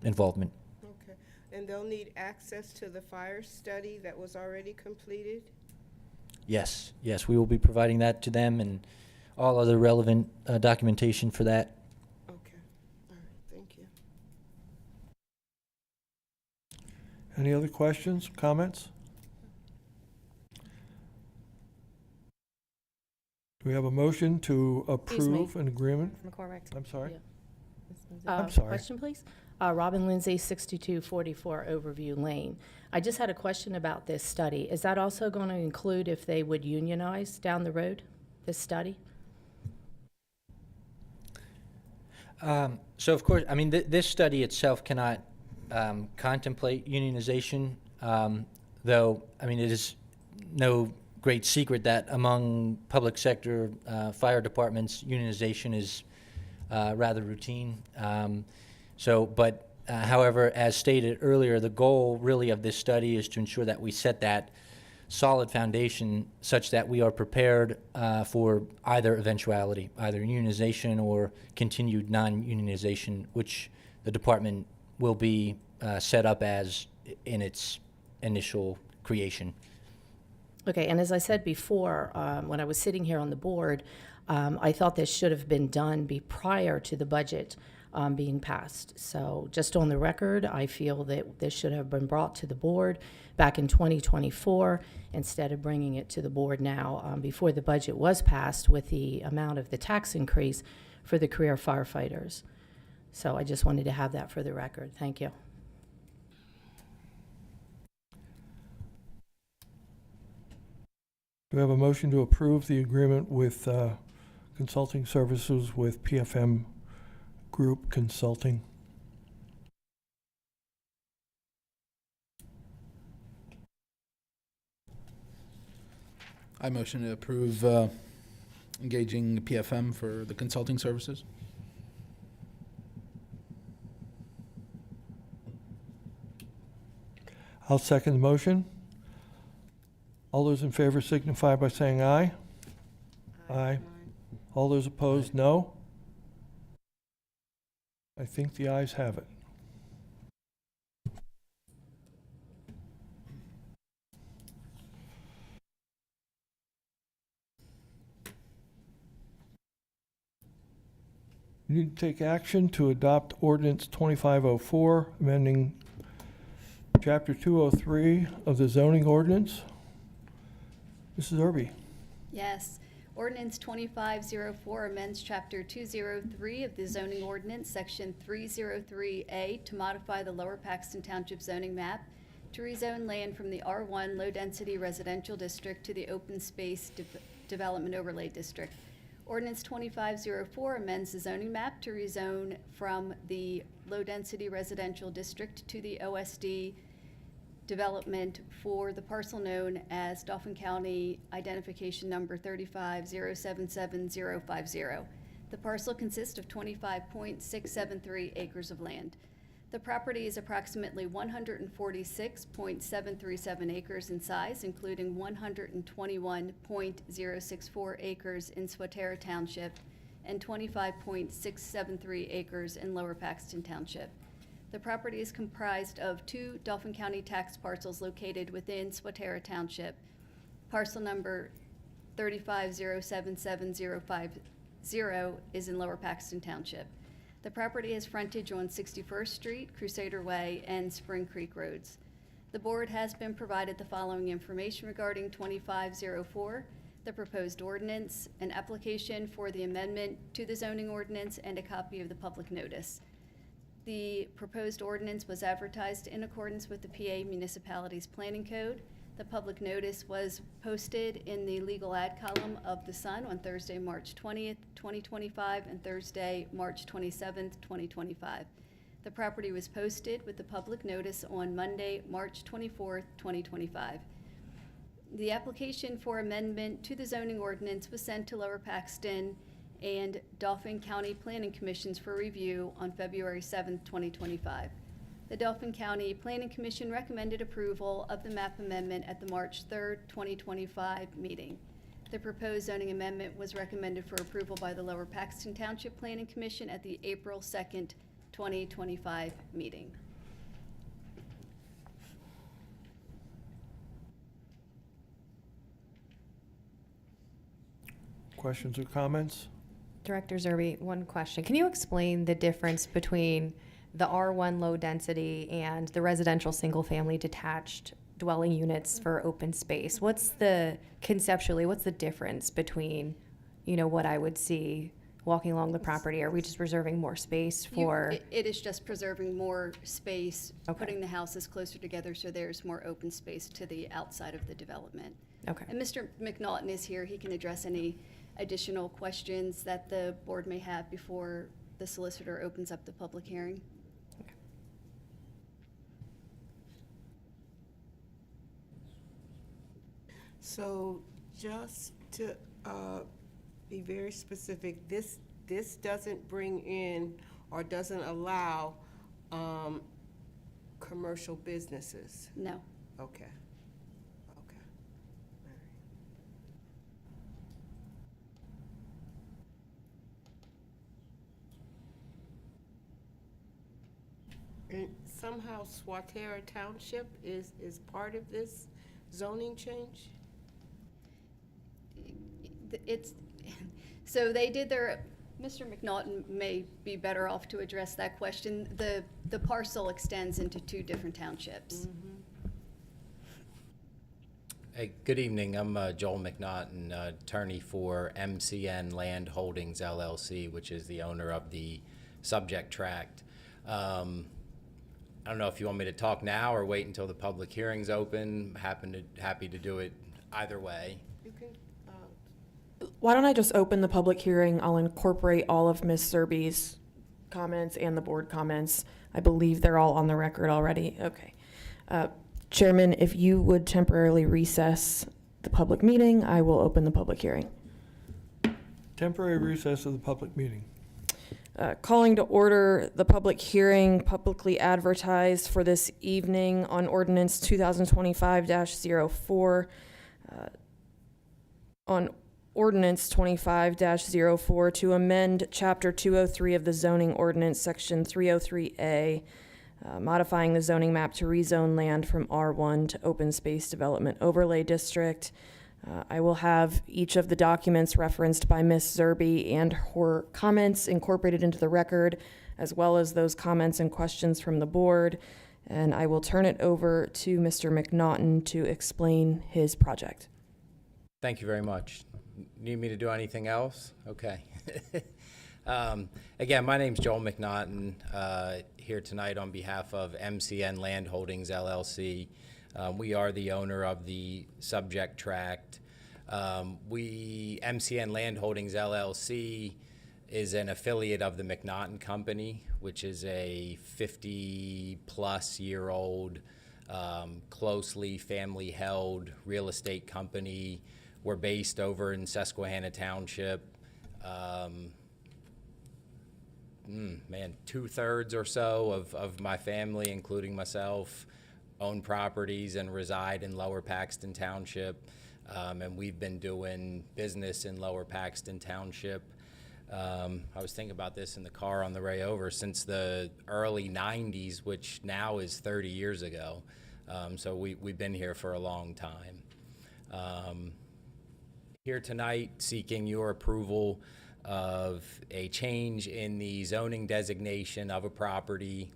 involvement. Okay. And they'll need access to the fire study that was already completed? Yes, we will be providing that to them and all other relevant documentation for that. Okay. All right. Thank you. Any other questions, comments? Do we have a motion to approve an agreement? McCormick. I'm sorry? Yeah. I'm sorry. Question, please. Robin Lindsay, 6244 Overview Lane. I just had a question about this study. Is that also going to include if they would unionize down the road, this study? So, of course, I mean, this study itself cannot contemplate unionization, though, I mean, it is no great secret that among public sector fire departments, unionization is rather routine. However, as stated earlier, the goal really of this study is to ensure that we set that solid foundation such that we are prepared for either eventuality, either unionization or continued non-unionization, which the department will be set up as in its initial creation. Okay, and as I said before, when I was sitting here on the board, I thought this should have been done prior to the budget being passed. So just on the record, I feel that this should have been brought to the board back in 2024 instead of bringing it to the board now before the budget was passed with the amount of the tax increase for the career firefighters. So I just wanted to have that for the record. Thank you. Do we have a motion to approve the agreement with consulting services with PFM Group Consulting. I motion to approve engaging PFM for the consulting services. I'll second the motion. All those in favor signify by saying aye. Aye. All those opposed, no. I think the ayes have it. You need to take action to adopt ordinance 2504, amending Chapter 203 of the zoning ordinance. Mrs. Irby. Yes. Ordinance 2504 amends Chapter 203 of the zoning ordinance, Section 303A, to modify the Lower Paxton Township zoning map to rezone land from the R1 low-density residential district to the open space development overlay district. Ordinance 2504 amends the zoning map to rezone from the low-density residential district to the OSD development for the parcel known as Dauphin County Identification Number 350777050. The parcel consists of 25.673 acres of land. The property is approximately 146.737 acres in size, including 121.064 acres in Swatara Township and 25.673 acres in Lower Paxton Township. The property is comprised of 2 Dauphin County tax parcels located within Swatara Township. Parcel number 3507750 is in Lower Paxton Township. The property has frontage on 61st Street, Crusader Way, and Spring Creek Roads. The board has been provided the following information regarding 2504, the proposed ordinance, an application for the amendment to the zoning ordinance, and a copy of the public notice. The proposed ordinance was advertised in accordance with the PA Municipalities Planning Code. The public notice was posted in the legal ad column of The Sun on Thursday, March 20th, 2025, and Thursday, March 27th, 2025. The property was posted with the public notice on Monday, March 24th, 2025. The application for amendment to the zoning ordinance was sent to Lower Paxton and Dauphin County Planning Commissions for review on February 7th, 2025. The Dauphin County Planning Commission recommended approval of the map amendment at the March 3rd, 2025 meeting. The proposed zoning amendment was recommended for approval by the Lower Paxton Township Planning Commission at the April 2nd, 2025 meeting. Questions or comments? Director Zerby, one question. Can you explain the difference between the R1 low density and the residential single-family detached dwelling units for open space? Conceptually, what's the difference between, what I would see walking along the property? Are we just reserving more space for? It is just preserving more space, Okay. putting the houses closer together so there's more open space to the outside of the development. Okay. And Mr. McNaughton is here. He can address any additional questions that the board may have before the solicitor opens up the public hearing. So just to be very specific, this doesn't bring in or doesn't allow commercial businesses? No. Okay. And somehow Swatara Township is part of this zoning change? So they did Mr. McNaughton may be better off to address that question. The parcel extends into 2 different townships. Hey, good evening. I'm Joel McNaughton, attorney for MCN Land Holdings LLC, which is the owner of the subject tract. I don't know if you want me to talk now or wait until the public hearing's open. Happy to do it either way. You can, Why don't I just open the public hearing? I'll incorporate all of Ms. Serby's comments and the board comments. I believe they're all on the record already. Okay. Chairman, if you would temporarily recess the public meeting, I will open the public hearing. Temporary recess of the public meeting. Calling to order the public hearing publicly advertised for this evening on ordinance 2025-04, on ordinance 25-04 to amend chapter 203 of the zoning ordinance, section 303A, modifying the zoning map to rezone land from R1 to open space development overlay district. I will have each of the documents referenced by Ms. Zerby and her comments incorporated into the record, as well as those comments and questions from the board. And I will turn it over to Mr. McNaughton to explain his project. Thank you very much. Need me to do anything else? Okay. Again, my name's Joel McNaughton, here tonight on behalf of MCN Land Holdings, LLC. We are the owner of the subject tract. MCN Land Holdings, LLC is an affiliate of the McNaughton Company, which is a 50-plus-year-old, closely family-held real estate company. We're based over in Susquehanna Township. Two-thirds or so of my family, including myself, own properties and reside in Lower Paxton Township. And we've been doing business in Lower Paxton Township. I was thinking about this in the car on the way over since the early 90s, which now is 30 years ago. So we've been here for a long time. Here tonight seeking your approval of a change in the zoning designation of a property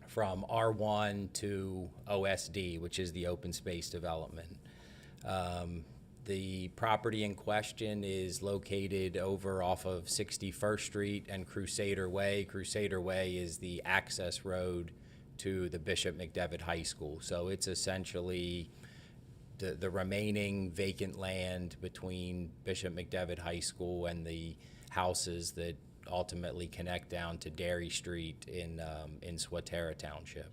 from R1 to OSD, which is the open space development. The property in question is located over off of 61st Street and Crusader Way. Crusader Way is the access road to the Bishop McDevitt High School. So it's essentially the remaining vacant land between Bishop McDevitt High School and the houses that ultimately connect down to Dairy Street in Swatara Township.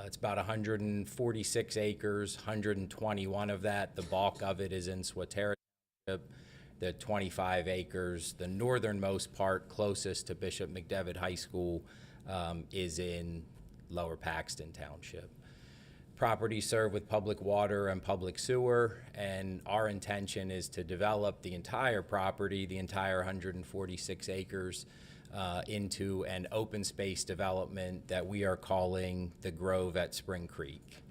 It's about 146 acres, 121 of that, the bulk of it is in Swatara Township. The 25 acres, the northernmost part closest to Bishop McDevitt High School, is in Lower Paxton Township. Property served with public water and public sewer, and our intention is to develop the entire property, the entire 146 acres, into an open space development that we are calling the Grove at Spring Creek.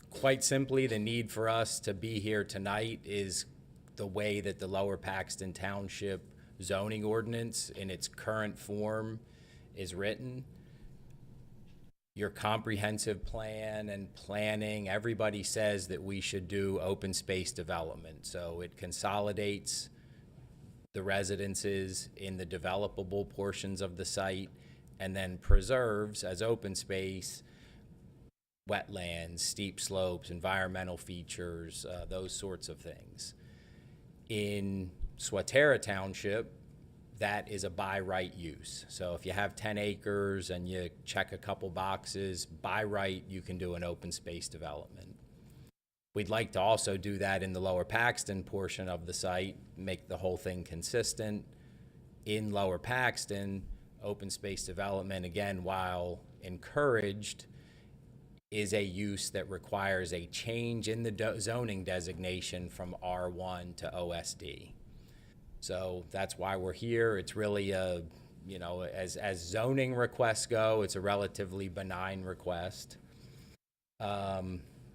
Quite simply, the need for us to be here tonight is the way that the Lower Paxton Township zoning ordinance in its current form is written. Your comprehensive plan and planning, everybody says that we should do open space development. So it consolidates the residences in the developable portions of the site and then preserves as open space wetlands, steep slopes, environmental features, those sorts of things. In Swatara Township, that is a by right use. So if you have 10 acres and you check a couple boxes, by right, you can do an open space development. We'd like to also do that in the Lower Paxton portion of the site, make the whole thing consistent. In Lower Paxton, open space development, again, while encouraged, is a use that requires a change in the zoning designation from R1 to OSD. So that's why we're here. It's really a, as zoning requests go, it's a relatively benign request.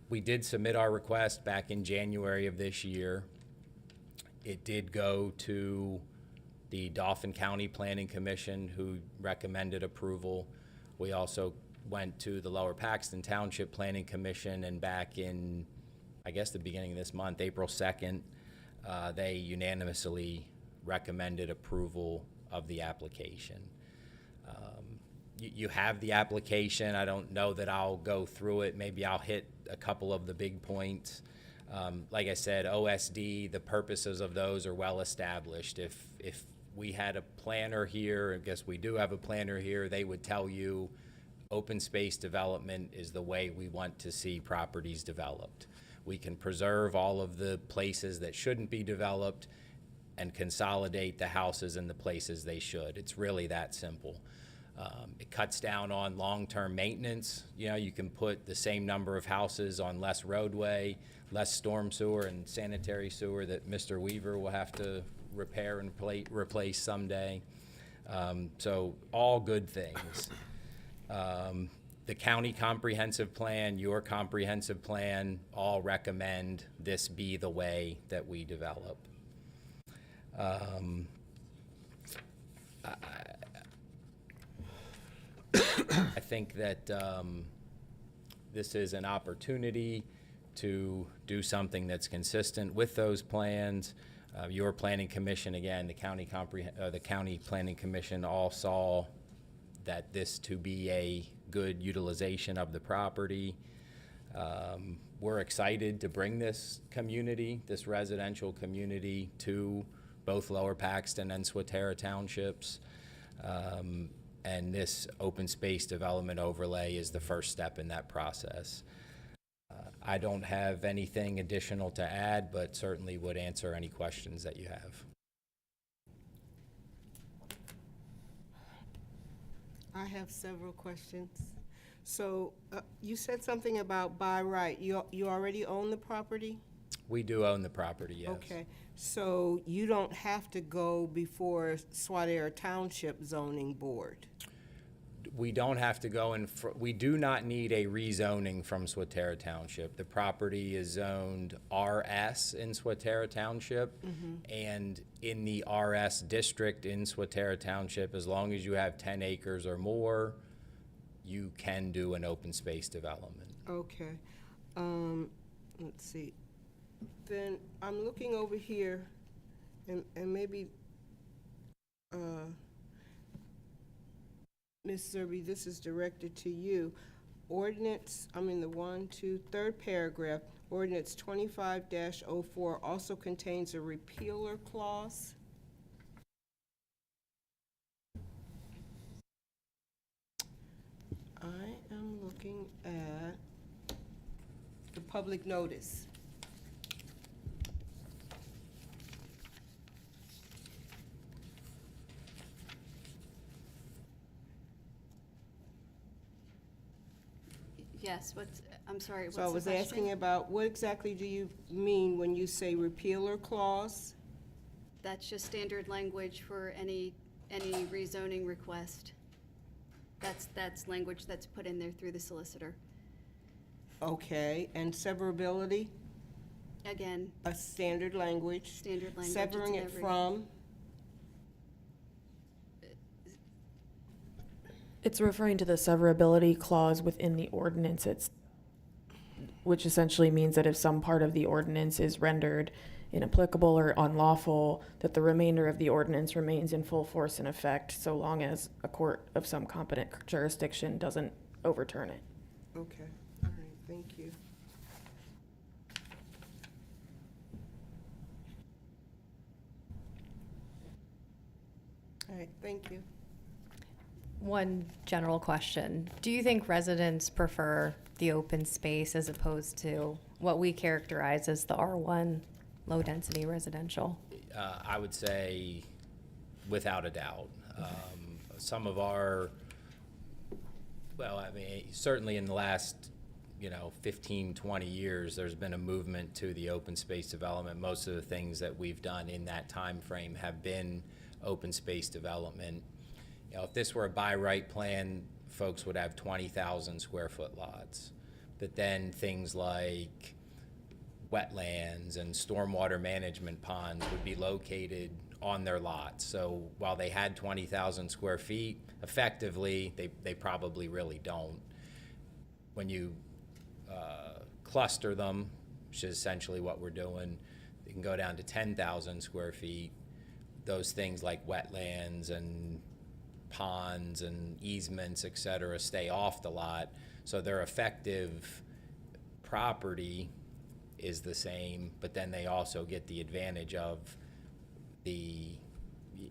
We did submit our request back in January of this year. It did go to the Dauphin County Planning Commission, who recommended approval. We also went to the Lower Paxton Township Planning Commission, and back in, I guess, the beginning of this month, April 2nd, they unanimously recommended approval of the application. You have the application. I don't know that I'll go through it. Maybe I'll hit a couple of the big points. Like I said, OSD, the purposes of those are well established. If we had a planner here, I guess we do have a planner here, they would tell you open space development is the way we want to see properties developed. We can preserve all of the places that shouldn't be developed and consolidate the houses in the places they should. It's really that simple. It cuts down on long-term maintenance. You know, you can put the same number of houses on less roadway, less storm sewer and sanitary sewer that Mr. Weaver will have to repair and replace someday. So all good things. The county comprehensive plan, your comprehensive plan, all recommend this be the way that we develop. I think that this is an opportunity to do something that's consistent with those plans. Your planning commission, again, the county planning commission all saw that this to be a good utilization of the property. We're excited to bring this community, this residential community, to both Lower Paxton and Swatara Townships. And this open space development overlay is the first step in that process. I don't have anything additional to add, but certainly would answer any questions that you have. I have several questions. So you said something about by right. You already own the property? We do own the property, yes. Okay, so you don't have to go before Swatara Township Zoning Board? We don't have to go in, we do not need a rezoning from Swatara Township. The property is zoned RS in Swatara Township, and in the RS district in Swatara Township, as long as you have 10 acres or more, you can do an open space development. Okay, let's see. Then I'm looking over here, and maybe, Ms. Zerby, this is directed to you. Ordinance, third paragraph, ordinance 25-04 also contains a repealer clause. I am looking at the public notice. Yes, I'm sorry, what's So I the was question? asking about, what exactly do you mean when you say repealer clause? That's just standard language for any rezoning request. That's language that's put in there through the solicitor. Okay, and severability? Again, A standard language? standard language. Severing it's in it every- from? It's referring to the severability clause within the ordinance, which essentially means that if some part of the ordinance is rendered inapplicable or unlawful, that the remainder of the ordinance remains in full force and effect so long as a court of some competent jurisdiction doesn't overturn it. Okay, all right, thank you. All right, thank you. One general question. Do you think residents prefer the open space as opposed to what we characterize as the R1 low-density residential? I would say without a doubt. Some of our, certainly in the last, 15, 20 years, there's been a movement to the open space development. Most of the things that we've done in that time frame have been open space development. If this were a by right plan, folks would have 20,000 square foot lots. But then things like wetlands and stormwater management ponds would be located on their lots. So while they had 20,000 square feet, effectively, they probably really don't. When you cluster them, which is essentially what we're doing, they can go down to 10,000 square feet. Those things like wetlands and ponds and easements, et cetera, stay off the lot. So their effective property is the same, but then they also get the advantage of the,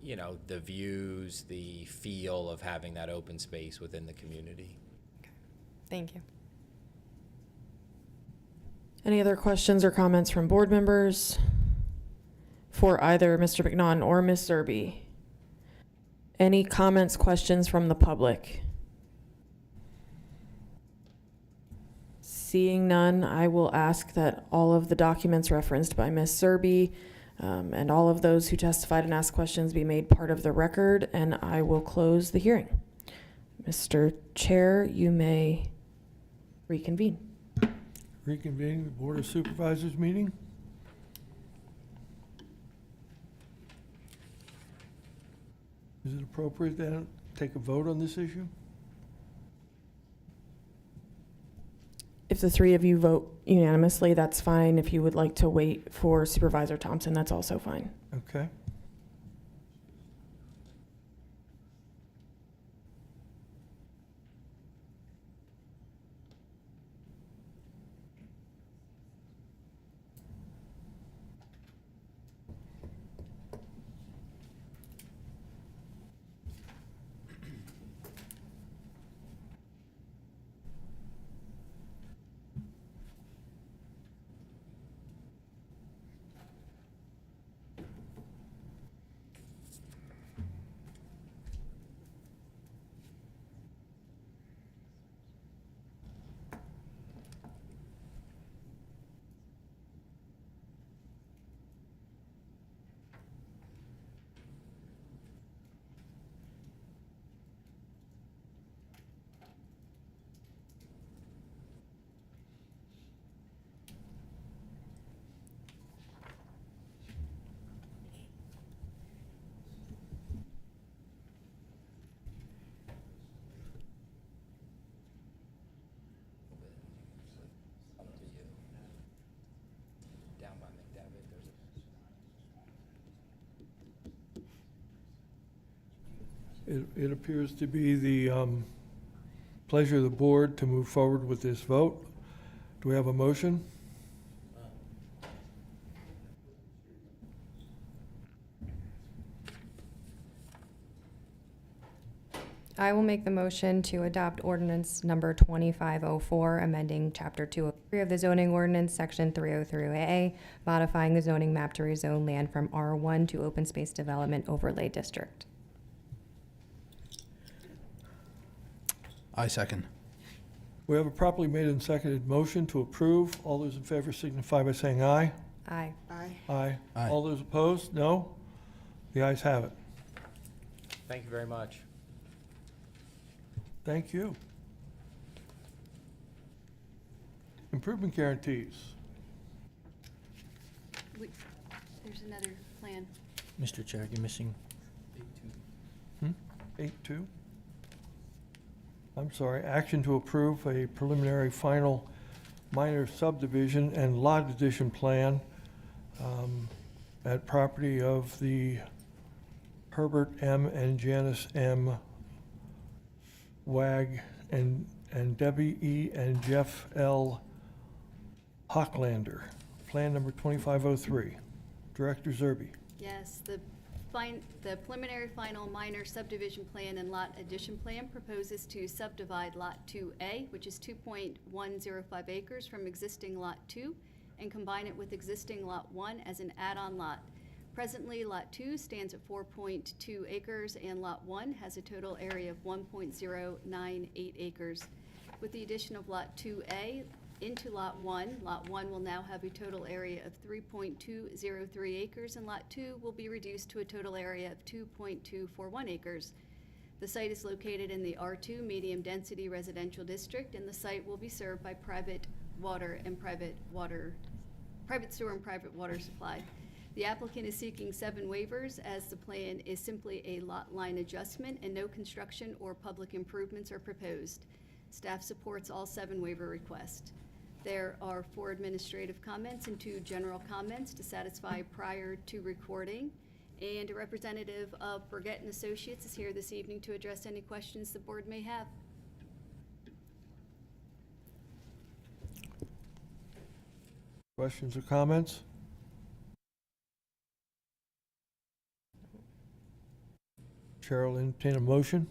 you know, the views, the feel of having that open space within the community. Thank you. Any other questions or comments from board members for either Mr. McNaughton or Ms. Zerby? Any comments, questions from the public? Seeing none, I will ask that all of the documents referenced by Ms. Zerby and all of those who testified and asked questions be made part of the record, and I will close the hearing. Mr. Chair, you may reconvene. Reconvening the Board of Supervisors meeting. Is it appropriate to take a vote on this issue? If the three of you vote unanimously, that's fine. If you would like to wait for Supervisor Thompson, that's also fine. Okay. Down by McDevitt, there's It appears to be the pleasure of the board to move forward with this vote. Do we have a motion? I will make the motion to adopt ordinance number 2504, amending chapter 203 of the zoning ordinance, section 303A, modifying the zoning map to rezone land from R1 to open space development overlay district. I second. We have a properly made and seconded motion to approve. All those in favor signify by saying aye. Aye. Aye. Aye. Aye. All those opposed, no. The ayes have it. Thank you very much. Thank you. Improvement guarantees. There's another plan. Mr. Chair, you're missing 8.2. I'm sorry, action to approve a preliminary final minor subdivision and lot addition plan at property of the Herbert M. and Janice M. Wag and Debbie E. and Jeff L. Hocklander. Plan number 2503. Director Zerby. Yes, the preliminary final minor subdivision plan and lot addition plan proposes to subdivide Lot 2A, which is 2.105 acres from existing Lot 2, and combine it with existing Lot 1 as an add-on lot. Presently, Lot 2 stands at 4.2 acres, and Lot 1 has a total area of 1.098 acres. With the addition of Lot 2A into Lot 1 will now have a total area of 3.203 acres, and Lot 2 will be reduced to a total area of 2.241 acres. The site is located in the R2 Medium Density Residential District, and the site will be served by private sewer and private water supply. The applicant is seeking 7 waivers, as the plan is simply a lot line adjustment and no construction or public improvements are proposed. Staff supports all 7 waiver requests. There are 4 administrative comments and 2 general comments to satisfy prior to recording. And a representative of Burgett and Associates is here this evening to address any questions the board may have. Questions or comments? Chair will entertain a motion.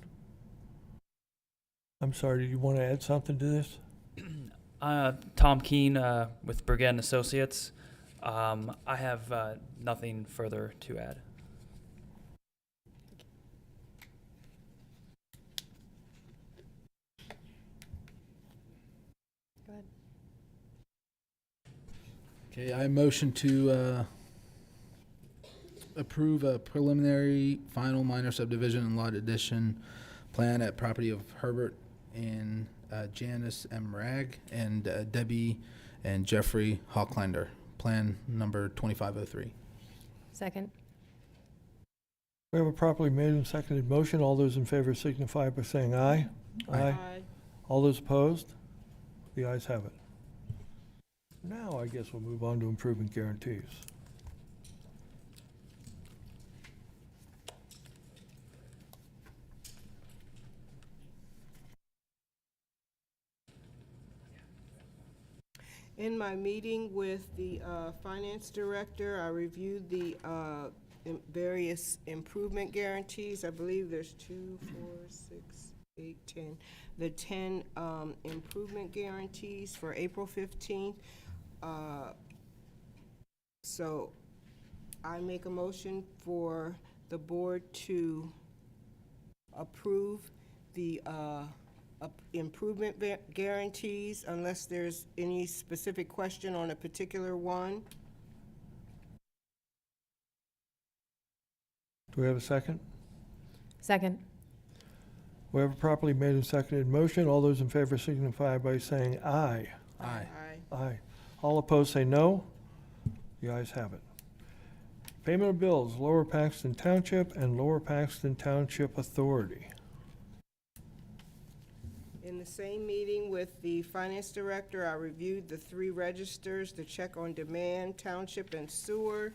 I'm sorry, did you want to add something to this? Tom Keene with Brigade and Associates. I have nothing further to add. Go ahead. Okay, I motion to approve a preliminary final minor subdivision and lot addition plan at property of Herbert and Janice M. Ragg and Debbie and Jeffrey Hawklander, plan number 2503. Second. We have a properly made and seconded motion. All those in favor signify by saying aye. Aye. All those opposed? The ayes have it. Now I guess we'll move on to improvement guarantees. In my meeting with the finance director, I reviewed the various improvement guarantees. I believe there's 2, 4, 6, 8, 10. The 10 improvement guarantees for April 15th. So I make a motion for the board to approve the improvement guarantees unless there's any specific question on a particular one. Do we have a second? Second. We have a properly made and seconded motion. All those in favor signify by saying aye. Aye. Aye. All opposed say no. The ayes have it. Payment of bills, Lower Paxton Township and Lower Paxton Township Authority. In the same meeting with the finance director, I reviewed the 3 registers, the check on demand, township and sewer,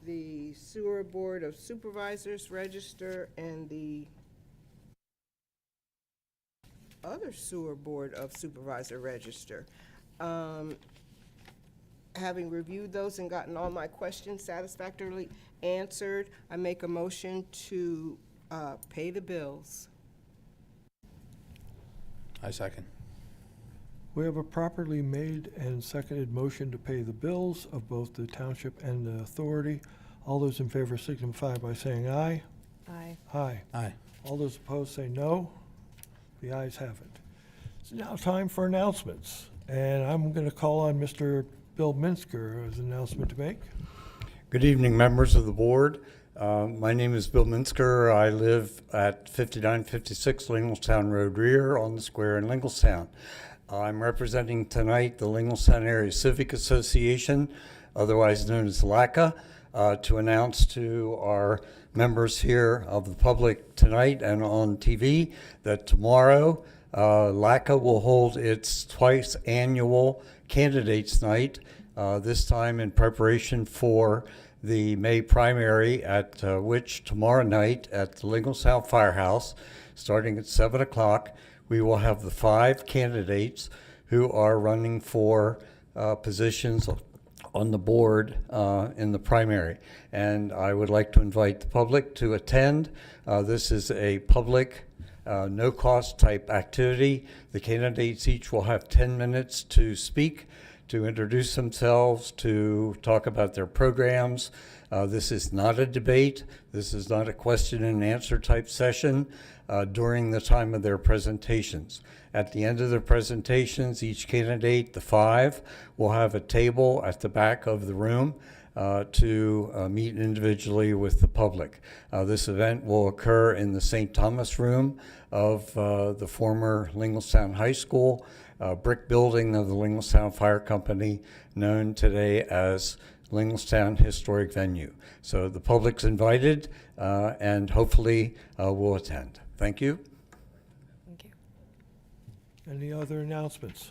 the sewer board of supervisors register, and the other sewer board of supervisor register. Having reviewed those and gotten all my questions satisfactorily answered, I make a motion to pay the bills. I second. We have a properly made and seconded motion to pay the bills of both the township and the authority. All those in favor signify by saying aye. Aye. Aye. Aye. All those opposed say no. The ayes have it. It's now time for announcements, and I'm going to call on Mr. Bill Minsker as an announcement to make. Good evening, members of the board. My name is Bill Minsker. I live at 5956 Linglestown Road Rear on the square in Linglestown. I'm representing tonight the Linglestown Area Civic Association, otherwise known as LACA, to announce to our members here of the public tonight and on TV that tomorrow LACA will hold its twice annual Candidates Night, this time in preparation for the May primary, at which tomorrow night at the Linglestown Firehouse, starting at 7 o'clock, we will have the 5 candidates who are running for positions on the board in the primary. And I would like to invite the public to attend. This is a public, no-cost type activity. The candidates each will have 10 minutes to speak, to introduce themselves, to talk about their programs. This is not a debate. This is not a question and answer type session during the time of their presentations. At the end of their presentations, each candidate, the 5, will have a table at the back of the room to meet individually with the public. This event will occur in the St. Thomas Room of the former Linglestown High School, brick building of the Linglestown Fire Company, known today as Linglestown Historic Venue. So the public's invited and hopefully will attend. Thank you. Thank you. Any other announcements?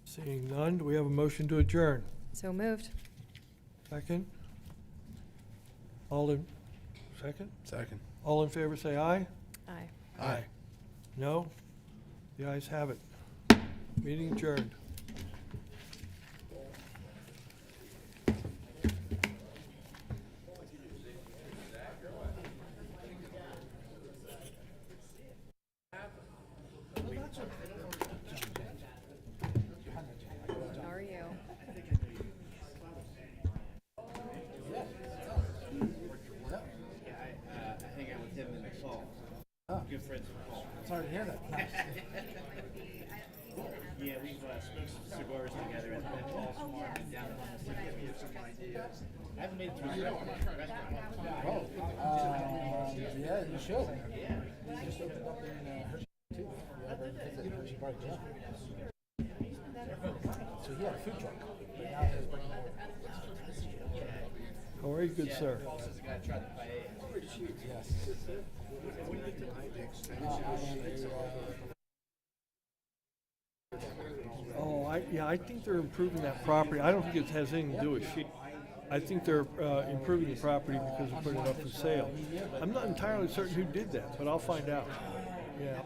Seeing none, do we have a motion to adjourn? So moved. Second? All in, second? Second. All in favor say aye. Aye. Aye. No? The ayes have it. Meeting adjourned. How are you? Yeah, I hang out with him in the fall. Good friends with Paul. Sorry to hear that. Yeah, we've smoked some cigars together at Paul's farm and down on the city. We have some ideas. I haven't made it to a restaurant. Yeah, you should. Yeah. You just opened up in Hershey, too. You ever visit Hershey Park Gym? So he had a food truck, but now he's bringing How are you, good sir? Yes. Oh, I think they're improving that property. I don't think it has anything to do with sheep. I think they're improving the property because they're putting it up for sale. I'm not entirely certain who did that, but I'll find out. Yeah.